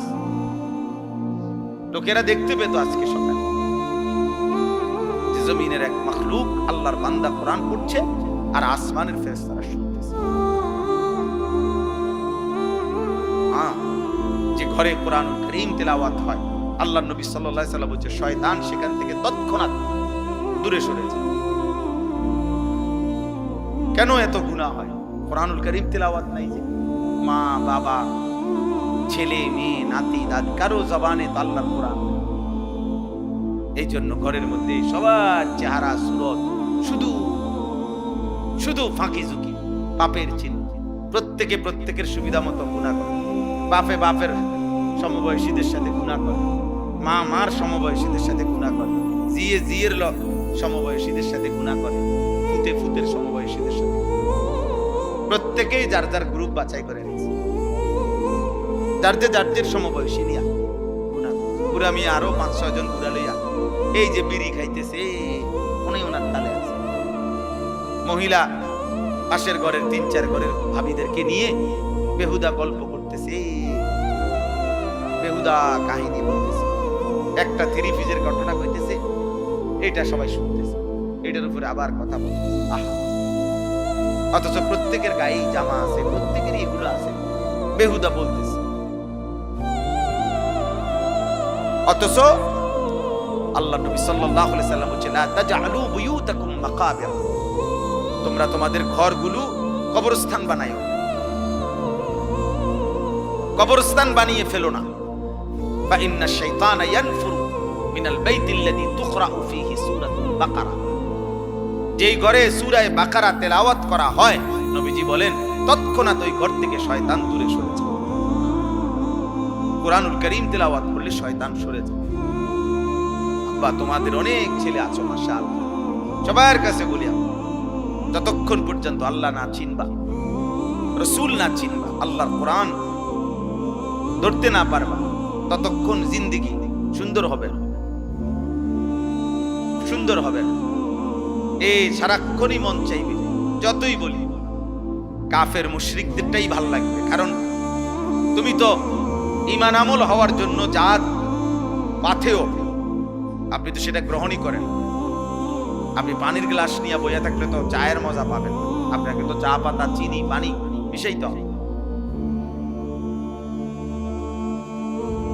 লোকেরা দেখতে পেত আজকে সকালে যে জমিনের এক মাখলুক আল্লাহর বান্দা কোরআন পড়ছে, আর আসমানের ফেরেশতারা শুনতেছে। যে ঘরে কোরআনুল কারীম তেলাওয়াত হয়, আল্লাহর নবী সাল্লাল্লাহু আলাইহি ওয়াসাল্লাম বলছে, শয়তান সেখান থেকে তৎক্ষণাৎ দূরে সরে যায়। কেন এত গুনাহ হয়? কোরআনুল কারীম তেলাওয়াত নাই। যে মা বাবা, ছেলে মেয়ে, নাতি দাদি, কারো জবানে তো আল্লাহর কোরআন। এই জন্য ঘরের মধ্যে সবার চেহারা সুরত শুধু শুধু ফাঁকি ঝুঁকি, পাপের চিহ্ন। প্রত্যেকে প্রত্যেকের সুবিধা মতো গুনাহ করে। বাপে বাপের সমবয়সীদের সাথে গুনাহ করে, মা মার সমবয়সীদের সাথে গুনাহ করে, জিয়ে জিয়ের সমবয়সীদের সাথে গুনাহ করে, ফুতে ফুতের সমবয়সীদের সাথে। প্রত্যেকেই যার যার গ্রুপ বাছাই করে নিয়েছে, যার যে সমবয়সী নিয়া গুনাহ। পুরা আমি আরো 5-6 জন ঘুরা লইয়া এই যে বিড়ি খাইতেছে, উনি ওনার তালে আছে। মহিলা পাশের ঘরের 3-4 ঘরের ভাবিদেরকে নিয়ে বেহুদা গল্প করতেছে, বেহুদা কাহিনী বলতেছে, একটা 3 পিসের ঘটনা কইতেছে, এটা সবাই শুনতেছে, এটার উপরে আবার কথা বলতেছে। আহা, অথচ প্রত্যেকের গায়েই জামা আছে, প্রত্যেকেরই এগুলো আছে, বেহুদা বলতেছে। অথচ আল্লাহ নবী সাল্লাল্লাহু আলাইহি সাল্লাম বলেছেন, লা তাজআলু বুয়ুতাকুম মাকাবির, তোমরা তোমাদের ঘরগুলো কবরস্থান বানাইও, কবরস্থান বানিয়ে ফেলো না। ফা ইন্না শাইতানা ইয়ানফুরু মিনাল বাইতিল্লাযী তুকরাউ ফীহি সূরাতুল বাকারা, যেই ঘরে সূরা বাকারা তেলাওয়াত করা হয়, নবীজি বলেন তৎক্ষণাৎ ওই ঘর থেকে শয়তান দূরে সরে যায়। কুরআনুল কারীম তেলাওয়াত করলে শয়তান সরে যায়। আব্বা, তোমাদের অনেক ছেলে আছো মাশাআল্লাহ, সবার কাছে বলি, যতক্ষণ পর্যন্ত আল্লাহ না চিনবা, রাসূল না চিনবা, আল্লাহর কোরআন ধরতে না পারবা, ততক্ষণ জিন্দেগি সুন্দর হবে না, সুন্দর হবে না। এই সারাক্ষণই মন চাইবে, যতই বলি কাফের মুশরিকদেরটাই ভাল লাগবে, কারণ তুমি তো ঈমান আমল হওয়ার জন্য যা পাথেও আপনি তো সেটা গ্রহণই করেন। আপনি পানির গ্লাস নিয়ে বইয়া থাকলে তো চায়ের মজা পাবেন, আপনাকে তো চা পাতা চিনি পানি মিশাইতে হবে,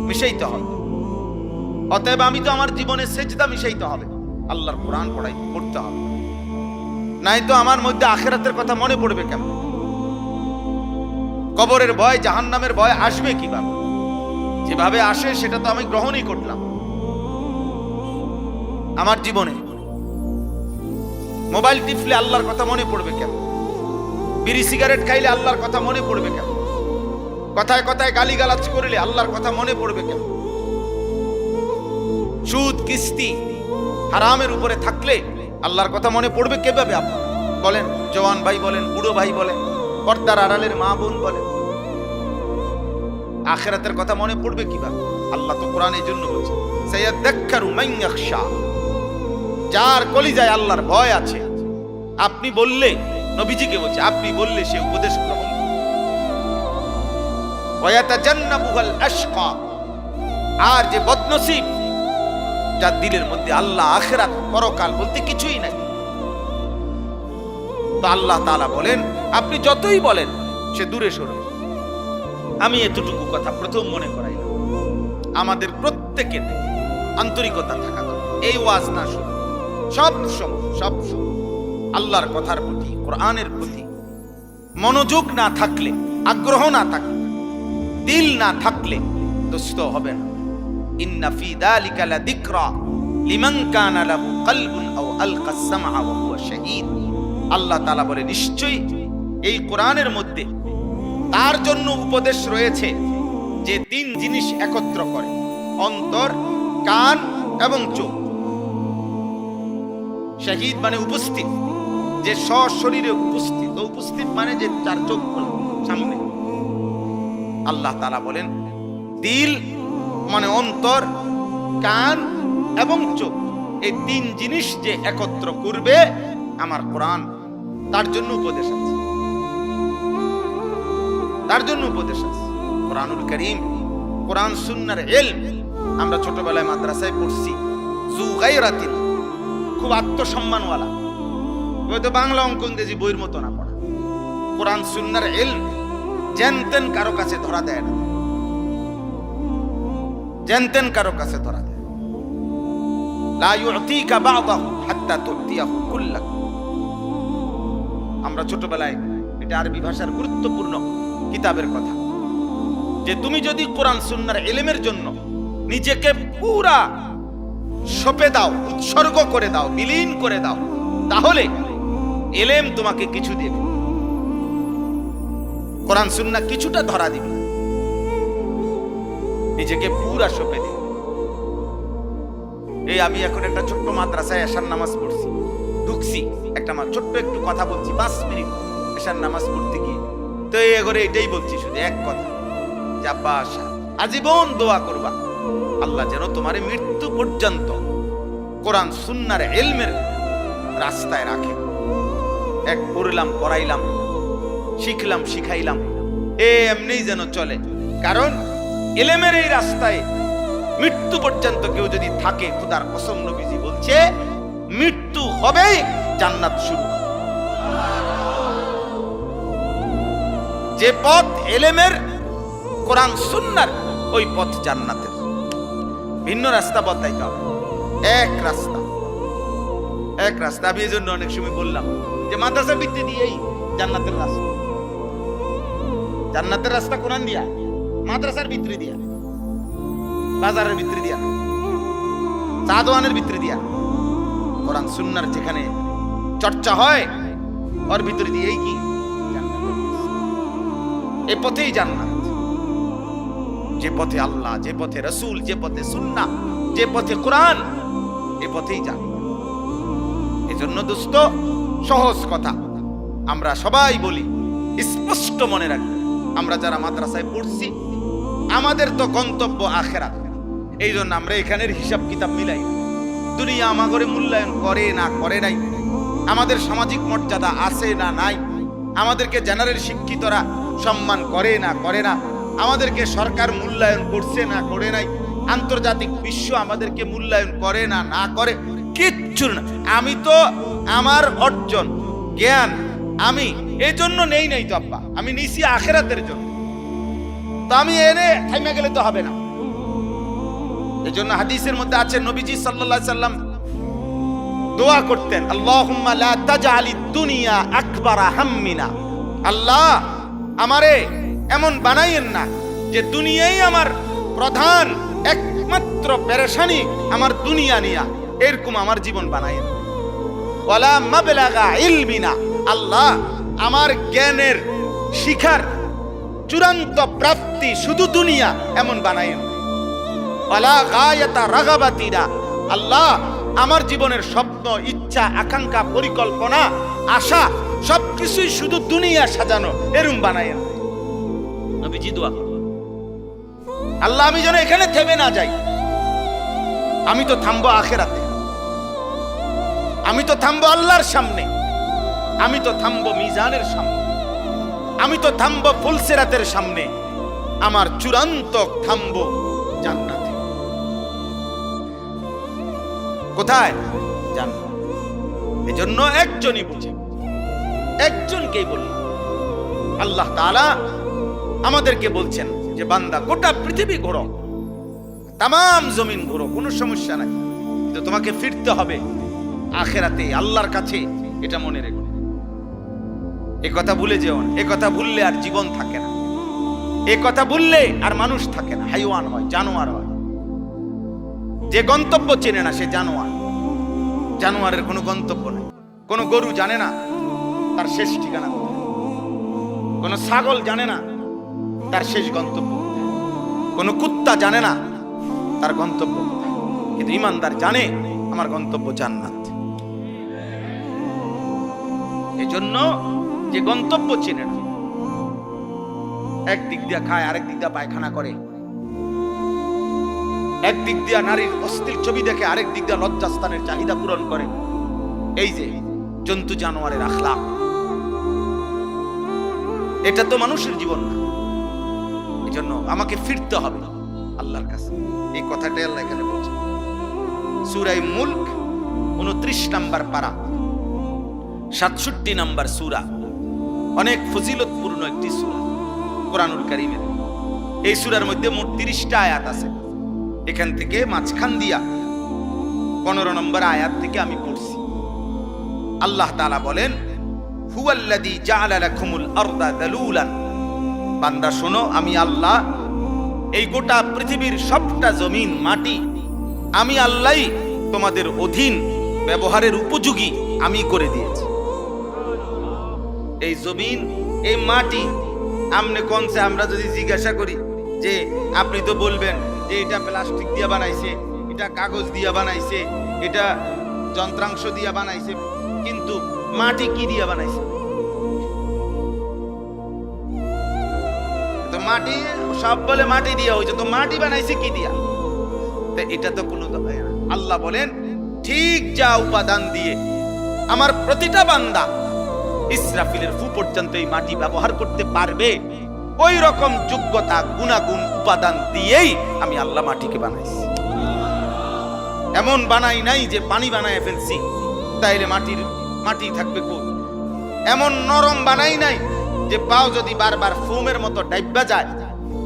মিশাইতে হবে। অতএব আমি তো আমার জীবনে সেজদা মিশাইতে হবে, আল্লাহর কোরআন পড়তে হবে, নাই তো আমার মধ্যে আখিরাতের কথা মনে পড়বে কেমন? কবরের ভয়, জাহান্নামের ভয় আসবে কিভাবে? যেভাবে আসে সেটা তো আমি গ্রহণই করলাম আমার জীবনে। মোবাইল টিপলে আল্লাহর কথা মনে পড়বে কেমন? বিড়ি সিগারেট খাইলে আল্লাহর কথা মনে পড়বে কেমন? কথায় কথায় গালিগালাজ করলে আল্লাহর কথা মনে পড়বে কেমন? সুদ কিস্তি হারামের উপরে থাকলে আল্লাহর কথা মনে পড়বে কিভাবে? আপনারা বলেন, জওয়ান ভাই বলেন, বুড়ো ভাই বলেন, পর্দার আড়ালের মা বোন বলেন, আখিরাতের কথা মনে পড়বে কিভাবে? আল্লাহ তো কোরআন এই জন্য বলছে, সায়াযাক্কারু মান ইয়াখশা, যার কলিজায় আল্লাহর ভয় আছে। আপনি বললে, নবীজিকে বলছে, আপনি বললে সে উপদেশ গ্রহণ করবে। ওয়ায়াতাজান্নাবুল আশকা, আর যে বদনসিব, যার দিলের মধ্যে আল্লাহ আখিরাত পরকাল বলতে কিছুই নাই, তো আল্লাহ তাআলা বলেন আপনি যতই বলেন সে দূরে সরবে। আমি এতটুকু কথা প্রথম মনে করাইলাম, আমাদের প্রত্যেকের আন্তরিকতা থাকা দরকার। এই ওয়াজ না শুনে সব সময় আল্লাহর কথার প্রতি, কোরআনের প্রতি মনোযোগ না থাকলে, আগ্রহ না থাকলে, দিল না থাকলে দোস্ত হবে না। ইন্না ফি যালিকা লাযিকরা লিমান কানা লাহু কলবুন আও আলকা আস-সামআ ওয়া হুয়া শাহীদ। আল্লাহ তাআলা বলে, নিশ্চয়ই এই কোরআনের মধ্যে তার জন্য উপদেশ রয়েছে যে 3 জিনিস একত্র করে, অন্তর, কান এবং চোখ। শাহীদ মানে উপস্থিত, যে সশরীরে উপস্থিত, উপস্থিত মানে যে তার চোখ সামনে। আল্লাহ তাআলা বলেন দিল মানে অন্তর, কান এবং চোখ, এই 3 জিনিস যে একত্র করবে আমার কোরআন, তার জন্য উপদেশ আছে, তার জন্য উপদেশ আছে। কোরআনুল কারীম, কোরআন সুন্নাহর ইলম আমরা ছোটবেলায় মাদ্রাসায় পড়ছি, যু গায়রাতিন, খুব আত্মসম্মানওয়ালা, হয়তো বাংলা অঙ্ক ইংরেজি বইয়ের মতো না পড়া। কোরআন সুন্নাহর ইলম জানতেন কারো কাছে ধরা দেয় না, জানতেন কারো কাছে ধরা দেয়। লা ইউতিকা বা'দাহু হাত্তা তু'তিয়াহু কুল্লাহু। আমরা ছোটবেলায়, এটা আরবি ভাষার গুরুত্বপূর্ণ কিতাবের কথা, যে তুমি যদি কোরআন সুন্নাহর ইলমের জন্য নিজেকে পুরা সঁপে দাও, উৎসর্গ করে দাও, বিলীন করে দাও, তাহলে এলেম তোমাকে কিছু দেবে, কোরআন সুন্নাহ কিছুটা ধরা দিবে, নিজেকে পুরা সঁপে দিবে। এই আমি এখন একটা ছোট্ট মাদ্রাসায় এশার নামাজ পড়ছি, ঢুকছি, একটা ছোট্ট একটু কথা বলছি 5 মিনিট এশার নামাজ পড়তে গিয়ে, তো এই করে এটাই বলছি শুধু এক কথা, যে আব্বা আজীবন দোয়া করবা আল্লাহ যেন তোমার মৃত্যু পর্যন্ত কোরআন সুন্নাহর ইলমের রাস্তায় রাখে। এক পড়লাম, পড়াইলাম, শিখলাম, শিখাইলাম, এমনি যেন চলে। কারণ ইলমের এই রাস্তায় মৃত্যু পর্যন্ত কেউ যদি থাকে, খোদার কসম নবীজি বলছে মৃত্যু হবেই, জান্নাত শুরু। যে পথ ইলমের, কোরআন সুন্নাহর, ওই পথ জান্নাতের। ভিন্ন রাস্তা বদলাইতে হবে, এক রাস্তা, এক রাস্তা। আমি এই জন্য অনেক সময় বললাম যে মাদ্রাসা ভিত্তি দিয়েই জান্নাতের রাস্তা। জান্নাতের রাস্তা কোরআন দিয়া, মাদ্রাসার ভিতরে দিয়া, বাজারের ভিতরে দিয়া, চা দোকানের ভিতরে দিয়া, কোরআন সুন্নাহর যেখানে চর্চা হয় ওর ভিতরে দিয়েই কি এ পথেই জান্নাত। যে পথে আল্লাহ, যে পথে রাসূল, যে পথে সুন্নাহ, যে পথে কোরআন, এ পথেই জান্নাত। এজন্য দোস্ত, সহজ কথা আমরা সবাই বলি, স্পষ্ট মনে রাখি, আমরা যারা মাদ্রাসায় পড়ছি আমাদের তো গন্তব্য আখিরাত। এই জন্য আমরা এখানের হিসাব কিতাব মিলাই, দুনিয়া আমাগরে মূল্যায়ন করে না করে নাই, আমাদের সামাজিক মর্যাদা আছে না নাই, আমাদেরকে জেনারেল শিক্ষিতরা সম্মান করে না করে না, আমাদেরকে সরকার মূল্যায়ন করছে না করে নাই, আন্তর্জাতিক বিশ্ব আমাদেরকে মূল্যায়ন করে না না করে, কিচ্ছু না। আমি তো আমার অর্জন জ্ঞান আমি এই জন্য নেই নাই তো আব্বা, আমি নিছি আখিরাতের জন্য। তো আমি এনে থাইমা গেলে তো হবে না। এই জন্য হাদিসের মধ্যে আছে নবীজি সাল্লাল্লাহু আলাইহি সাল্লাম দোয়া করতেন, আল্লাহুম্মা লা তাজআলিদ দুনিয়া আকবারা হাম্মিনা। আল্লাহ আমারে এমন বানাইয়েন না যে দুনিয়াই আমার প্রধান একমাত্র পেরেশানি, আমার দুনিয়া নিয়া, এরকম আমার জীবন বানাইয়েন। ওয়ালা মাবলাগা ইলমিনা, আল্লাহ আমার জ্ঞানের শিখার চূড়ান্ত প্রাপ্তি শুধু দুনিয়া এমন বানাইয়েন। ওয়ালা গায়াতা রাগাবাতিনা, আল্লাহ আমার জীবনের স্বপ্ন, ইচ্ছা, আকাঙ্ক্ষা, পরিকল্পনা, আশা সবকিছুই শুধু দুনিয়া সাজানো এরকম বানাইয়েন। নবীজি দোয়া করতেন, আল্লাহ আমি যেন এখানে থেমে না যাই, আমি তো থামবো আখিরাতে, আমি তো থামবো আল্লাহর সামনে, আমি তো থামবো মিজানের সামনে, আমি তো থামবো ফুলসিরাতের সামনে, আমার চূড়ান্ত থামবো জান্নাতে। কোথায়? জান্নাত। এজন্য একজনই বুঝে, একজনকেই বলল। আল্লাহ তাআলা আমাদেরকে বলছেন যে বান্দা গোটা পৃথিবী ঘোরো, তামাম জমিন ঘোরো, কোনো সমস্যা নাই, কিন্তু তোমাকে ফিরতে হবে আখিরাতে, আল্লাহর কাছে। এটা মনে রেখো, এ কথা ভুলে যেও না। এ কথা ভুললে আর জীবন থাকে না, এ কথা ভুললে আর মানুষ থাকে না, হাইওয়ান হয়, জানোয়ার হয়। যে গন্তব্য চেনে না সে জানোয়ার, জানোয়ারের কোনো গন্তব্য নেই। কোনো গরু জানে না তার শেষ ঠিকানা কোথায়, কোনো ছাগল জানে না তার শেষ গন্তব্য কোথায়, কোনো কুত্তা জানে না তার গন্তব্য কোথায়, কিন্তু ঈমানদার জানে আমার গন্তব্য জান্নাত। এজন্য যে গন্তব্য চেনে না, একদিক দিয়ে খায়, আরেক দিক দিয়ে পায়খানা করে, একদিক দিয়ে নারীর অশ্লীল ছবি দেখে, আরেক দিক দিয়ে লজ্জাস্থানের চাহিদা পূরণ করে, এই যে জন্তু জানোয়ারের আখলাক, এটা তো মানুষের জীবন না। এই জন্য আমাকে ফিরতে হবে আল্লাহর কাছে। এই কথাটাই আল্লাহ এখানে বলছে। সূরা মুলক 29 নম্বর পারা, 67 নম্বর সূরা, অনেক ফজিলতপূর্ণ একটি সূরা কোরআনুল কারীমের। এই সূরার মধ্যে মোট 30টা আয়াত আছে। এখান থেকে মাঝখান দিয়া 15 নম্বর আয়াত থেকে আমি পড়ছি। আল্লাহ তাআলা বলেন, হুয়াল্লাযী জাআলা লাকুমুল আরদা দালুলান। বান্দা শোনো, আমি আল্লাহ এই গোটা পৃথিবীর সবটা জমিন, মাটি আমি আল্লাহই তোমাদের অধীন ব্যবহারের উপযোগী আমি করে দিয়েছি। এই জমিন, এই মাটি, আমনে কোনছে আমরা যদি জিজ্ঞাসা করি যে আপনি তো বলবেন যে এটা প্লাস্টিক দিয়ে বানাইছে, এটা কাগজ দিয়ে বানাইছে, এটা যন্ত্রাংশ দিয়ে বানাইছে, কিন্তু মাটি কি দিয়ে বানাইছে? তো মাটি সব বলে মাটি দিয়া হয়েছে, তো মাটি বানাইছে কি দিয়া? তো এটা তো কোনো হয় না। আল্লাহ বলেন ঠিক যা উপাদান দিয়ে আমার প্রতিটা বান্দা ইসরাফিলের ফু পর্যন্ত এই মাটি ব্যবহার করতে পারবে, ওই রকম যোগ্যতা, গুণাগুণ, উপাদান দিয়েই আমি আল্লাহ মাটিকে বানাইছি। এমন বানাই নাই যে পানি বানায় ফেলছি তাইলে মাটি থাকবে কই। এমন নরম বানাই নাই যে পাও যদি বারবার ফোমের মতো ডাইব্বা যায়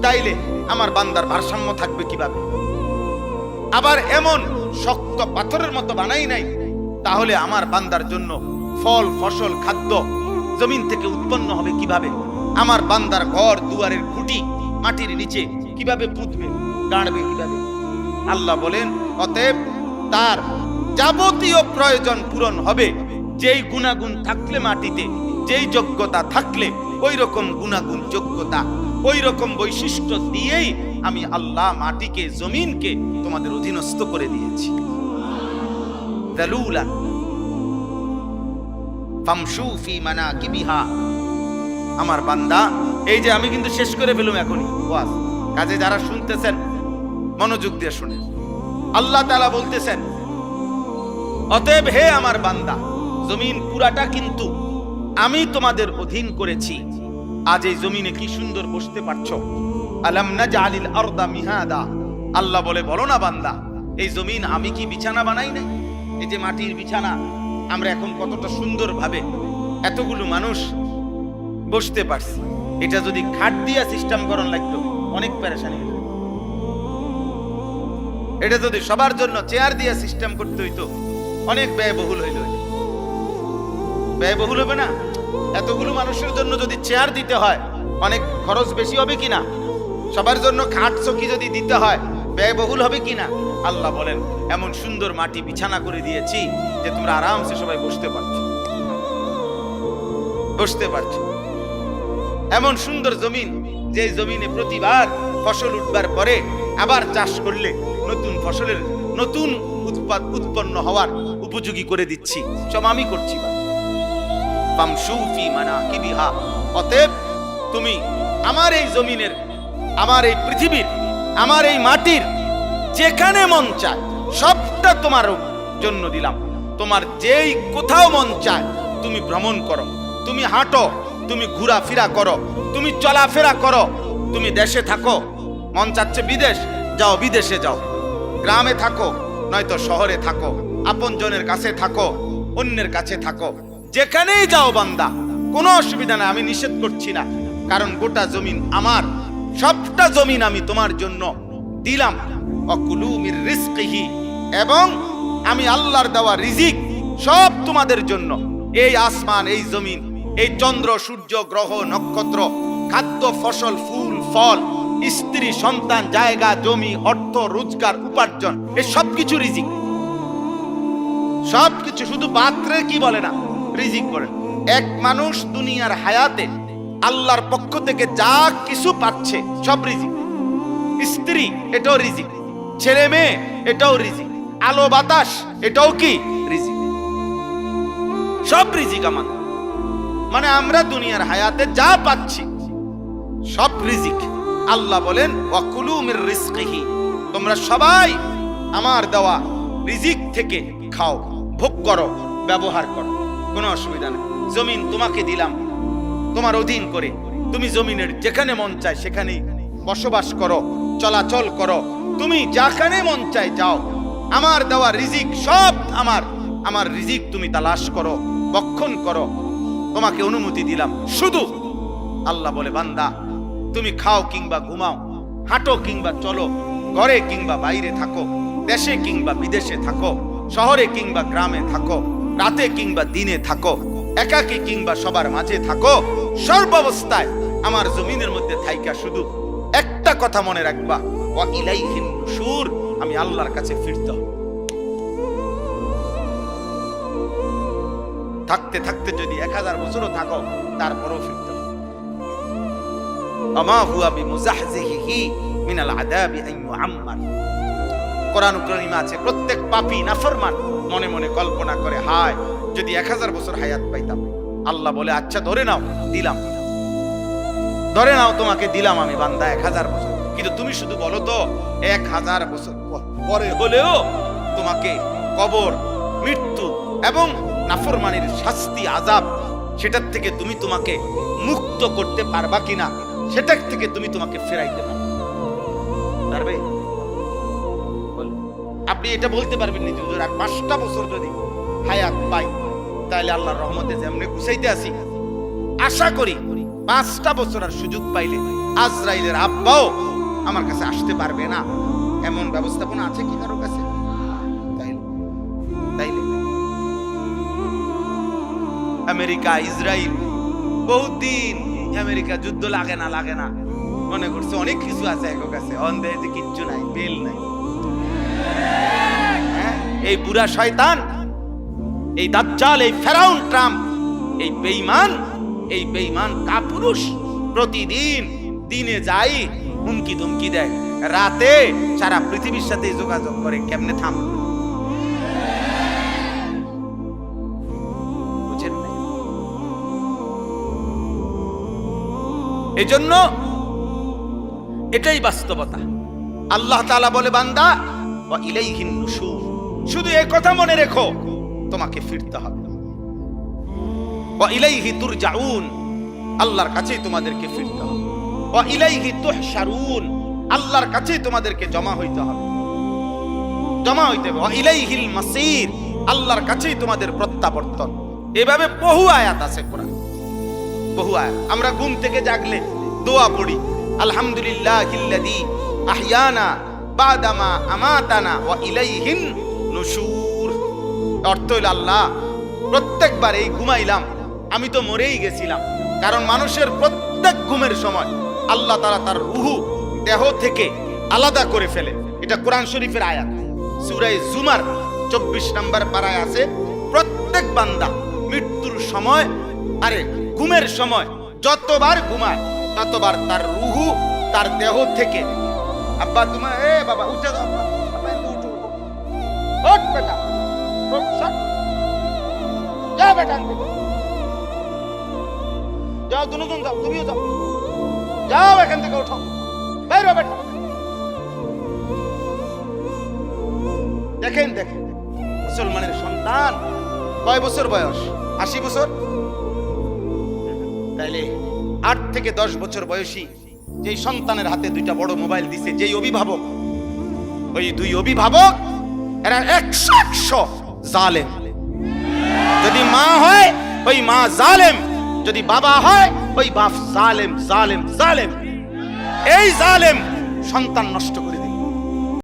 তাইলে আমার বান্দার ভারসাম্য থাকবে কিভাবে। আবার এমন শক্ত পাথরের মতো বানাই নাই তাহলে আমার বান্দার জন্য ফল, ফসল, খাদ্য জমিন থেকে উৎপন্ন হবে কিভাবে। আমার বান্দার ঘর দুয়ারের খুঁটি মাটির নিচে কিভাবে পুঁতবে, গাড়বে কিভাবে। আল্লাহ বলেন অতএব তার যাবতীয় প্রয়োজন পূরণ হবে যেই গুণাগুণ থাকলে মাটিতে, যেই যোগ্যতা থাকলে, ওই রকম গুণাগুণ, যোগ্যতা, ওই রকম বৈশিষ্ট্য দিয়েই আমি আল্লাহ মাটিকে, জমিনকে তোমাদের অধীনস্থ করে দিয়েছি। যালুলান ফামশু ফি মানাকিবিহা। আমার বান্দা, এই যে আমি কিন্তু শেষ করে ফেলুম এখনই ওয়াজ, কাজে যারা শুনতেছেন মনোযোগ দিয়ে শুনে। আল্লাহ তাআলা বলতেছেন অতএব হে আমার বান্দা, জমিন পুরাটা কিন্তু আমি তোমাদের অধীন করেছি। আজ এই জমিনে কি সুন্দর বসতে পারছো। আলাম নাজআলিল আরদা মিহাদা। আল্লাহ বলে বলো না বান্দা, এই জমিন আমি কি বিছানা বানাই নাই? এই যে মাটির বিছানা আমরা এখন কতটা সুন্দর ভাবে এতগুলো মানুষ বসতে পারছি। এটা যদি খাট দিয়া সিস্টেম করন লাগতো অনেক পেরেশানি হতো। এটা যদি সবার জন্য চেয়ার দিয়া সিস্টেম করতে হইতো অনেক ব্যয়বহুল হইল। ব্যয়বহুল হবে না? এতগুলো মানুষের জন্য যদি চেয়ার দিতে হয় অনেক খরচ বেশি হবে কিনা? সবার জন্য খাট চৌকি যদি দিতে হয় ব্যয়বহুল হবে কিনা? আল্লাহ বলেন এমন সুন্দর মাটি বিছানা করে দিয়েছি যে তোমরা আরামসে সবাই বসতে পারছো। এমন সুন্দর জমিন, যে জমিনে প্রতিবার ফসল উঠবার পরে আবার চাষ করলে নতুন ফসলের নতুন উৎপন্ন হওয়ার উপযোগী করে দিচ্ছি, সব আমি করছি। ফামশু ফি মানাকিবিহা। অতএব তুমি আমার এই জমিনের, আমার এই পৃথিবীর, আমার এই মাটির যেখানে মন চায় সবটা তোমার জন্য দিলাম। তোমার যেই কোথাও মন চায় তুমি ভ্রমণ করো, তুমি হাঁটো, তুমি ঘোরাফেরা করো, তুমি চলাফেরা করো। তুমি দেশে থাকো, মন চাচ্ছে বিদেশ, যাও বিদেশে যাও। গ্রামে থাকো নয়তো শহরে থাকো, আপনজনের কাছে থাকো, অন্যের কাছে থাকো, যেখানেই যাও বান্দা, কোনো অসুবিধা নাই, আমি নিষেধ করছি না। কারণ গোটা জমিন আমার, সবটা জমিন আমি তোমার জন্য দিলাম। ওয়াকুলু মির রিজকিহি, এবং আমি আল্লাহর দেওয়া রিজিক সব তোমাদের জন্য। এই আসমান, এই জমিন, এই চন্দ্র, সূর্য, গ্রহ, নক্ষত্র, খাদ্য, ফসল, ফুল, ফল, স্ত্রী, সন্তান, জায়গা, জমি, অর্থ, রোজগার, উপার্জন, এই সবকিছু রিজিক। সবকিছু, শুধু পাত্রে কি বলে না, রিজিক বলে। এক মানুষ দুনিয়ার হায়াতে আল্লাহর পক্ষ থেকে যা কিছু পাচ্ছে সব রিজিক। স্ত্রী, এটাও রিজিক। ছেলে মেয়ে, এটাও রিজিক। আলো বাতাস, এটাও কি রিজিক। সব রিজিক আমাদের। মানে আমরা দুনিয়ার হায়াতে যা পাচ্ছি সব রিজিক। আল্লাহ বলেন ওয়াকুলু মির রিজকিহি, তোমরা সবাই আমার দেওয়া রিজিক থেকে খাও, ভোগ করো, ব্যবহার করো, কোনো অসুবিধা নেই। জমিন তোমাকে দিলাম তোমার অধীন করে, তুমি জমিনের যেখানে মন চায় সেখানেই বসবাস করো, চলাচল করো, তুমি যেখানে মন চায় যাও। আমার দেওয়া রিজিক সব আমার রিজিক তুমি তালাশ করো, বক্ষণ করো, তোমাকে অনুমতি দিলাম। শুধু আল্লাহ বলে বান্দা, তুমি খাও কিংবা ঘুমাও, হাঁটো কিংবা চলো, ঘরে কিংবা বাইরে থাকো, দেশে কিংবা বিদেশে থাকো, শহরে কিংবা গ্রামে থাকো, রাতে কিংবা দিনে থাকো, একাকী কিংবা সবার মাঝে থাকো, সর্বাবস্থায় আমার জমিনের মধ্যে থাইকা শুধু একটা কথা মনে রাখবা, ওয়া ইলাইহিন নুশুর, আমি আল্লাহর কাছে ফিরতে হবে। থাকতে থাকতে যদি 1000 বছরও থাকো তারপরও ফিরতে হবে। আমা হুয়া বিমুজাহজিহি মিনাল আযাবি আন ইউআম্মার। কোরআন কারীমে আছে প্রত্যেক পাপী নাফরমান মনে মনে কল্পনা করে, হায় যদি 1000 বছর হায়াত পাইতাম। আল্লাহ বলে আচ্ছা ধরে নাও, দিলাম, ধরে নাও তোমাকে দিলাম আমি বান্দা 1000 বছর, কিন্তু তুমি শুধু বলো তো 1000 বছর পরে হলেও তোমাকে কবর, মৃত্যু এবং নাফরমানির শাস্তি আযাব সেটার থেকে তুমি তোমাকে মুক্ত করতে পারবা কিনা, সেটার থেকে তুমি তোমাকে ফেরাইতে পারবে? আপনি এটা বলতে পারবেন নিজে, আর 5টা বছর যদি হায়াত পাই তাহলে আল্লাহর রহমতে যেমনি গুছাইতে আসি, আশা করি 5টা বছর আর সুযোগ পাইলে আজরাইলের আব্বাও আমার কাছে আসতে পারবে না, এমন ব্যবস্থাপনা আছে কি কারো কাছে? তাইলে আমেরিকা, ইসরায়েল বহুদিন আমেরিকা যুদ্ধ লাগে না মনে করছে অনেক কিছু আছে এক কাছে, অন্ধে যে কিচ্ছু নাই, বেল নাই। এই বুড়া শয়তান, এই দাজ্জাল, এই ফেরাউন ট্রাম্প, এই বেঈমান কাপুরুষ প্রতিদিন দিনে যাই হুমকি ধমকি দেয়, রাতে সারা পৃথিবীর সাথে যোগাযোগ করে, কেমনে থামবে? বুঝেন না? এজন্য এটাই বাস্তবতা। আল্লাহ তাআলা বলে বান্দা ওয়া ইলাইহিন নুশুর, শুধু এই কথা মনে রেখো তোমাকে ফিরতে হবে। ওয়া ইলাইহি তুরজাউন, আল্লাহর কাছেই তোমাদেরকে ফিরতে হবে। ওয়া ইলাইহি তুহশারুন, আল্লাহর কাছেই তোমাদেরকে জমা হইতে হবে। ওয়া ইলাইহিল মাসির, আল্লাহর কাছেই তোমাদের প্রত্যাবর্তন। এভাবে বহু আয়াত আছে কোরআন, বহু আয়াত। আমরা ঘুম থেকে জাগলে দোয়া পড়ি, আলহামদুলিল্লাহিল্লাযী আহইয়ানা বাদামা আমাতানা ওয়া ইলাইহিন নুশুর। অর্থ হইল আল্লাহ, প্রত্যেকবার এই ঘুমাইলাম আমি তো মরেই গেছিলাম, কারণ মানুষের প্রত্যেক ঘুমের সময় আল্লাহ তাআলা তার রূহ দেহ থেকে আলাদা করে ফেলে। এটা কোরআন শরীফের আয়াত, সূরা জুমার 24 নম্বর পারায় আছে, প্রত্যেক বান্দা মৃত্যুর সময়, আরে ঘুমের সময় যতবার ঘুমায় ততবার তার রূহ তার দেহ থেকে, আব্বা তোমার বাবা উঠে দাও, ওঠ বেটা, যা বেটা, যাও দুজন যাও, তুমিও যাও, যাও এখান থেকে ওঠো, বাইর হও বেটা। দেখেন মুসলমানের সন্তান কয় বছর বয়স? 80 বছর। তাইলে 8 থেকে 10 বছর বয়সী যেই সন্তানের হাতে 2টা বড় মোবাইল দিছে যেই অভিভাবক, ওই 2 অভিভাবক এরা 100 জালেম। যদি মা হয় ওই মা জালেম, যদি বাবা হয় ওই বাপ জালেম। এই জালেম সন্তান নষ্ট করে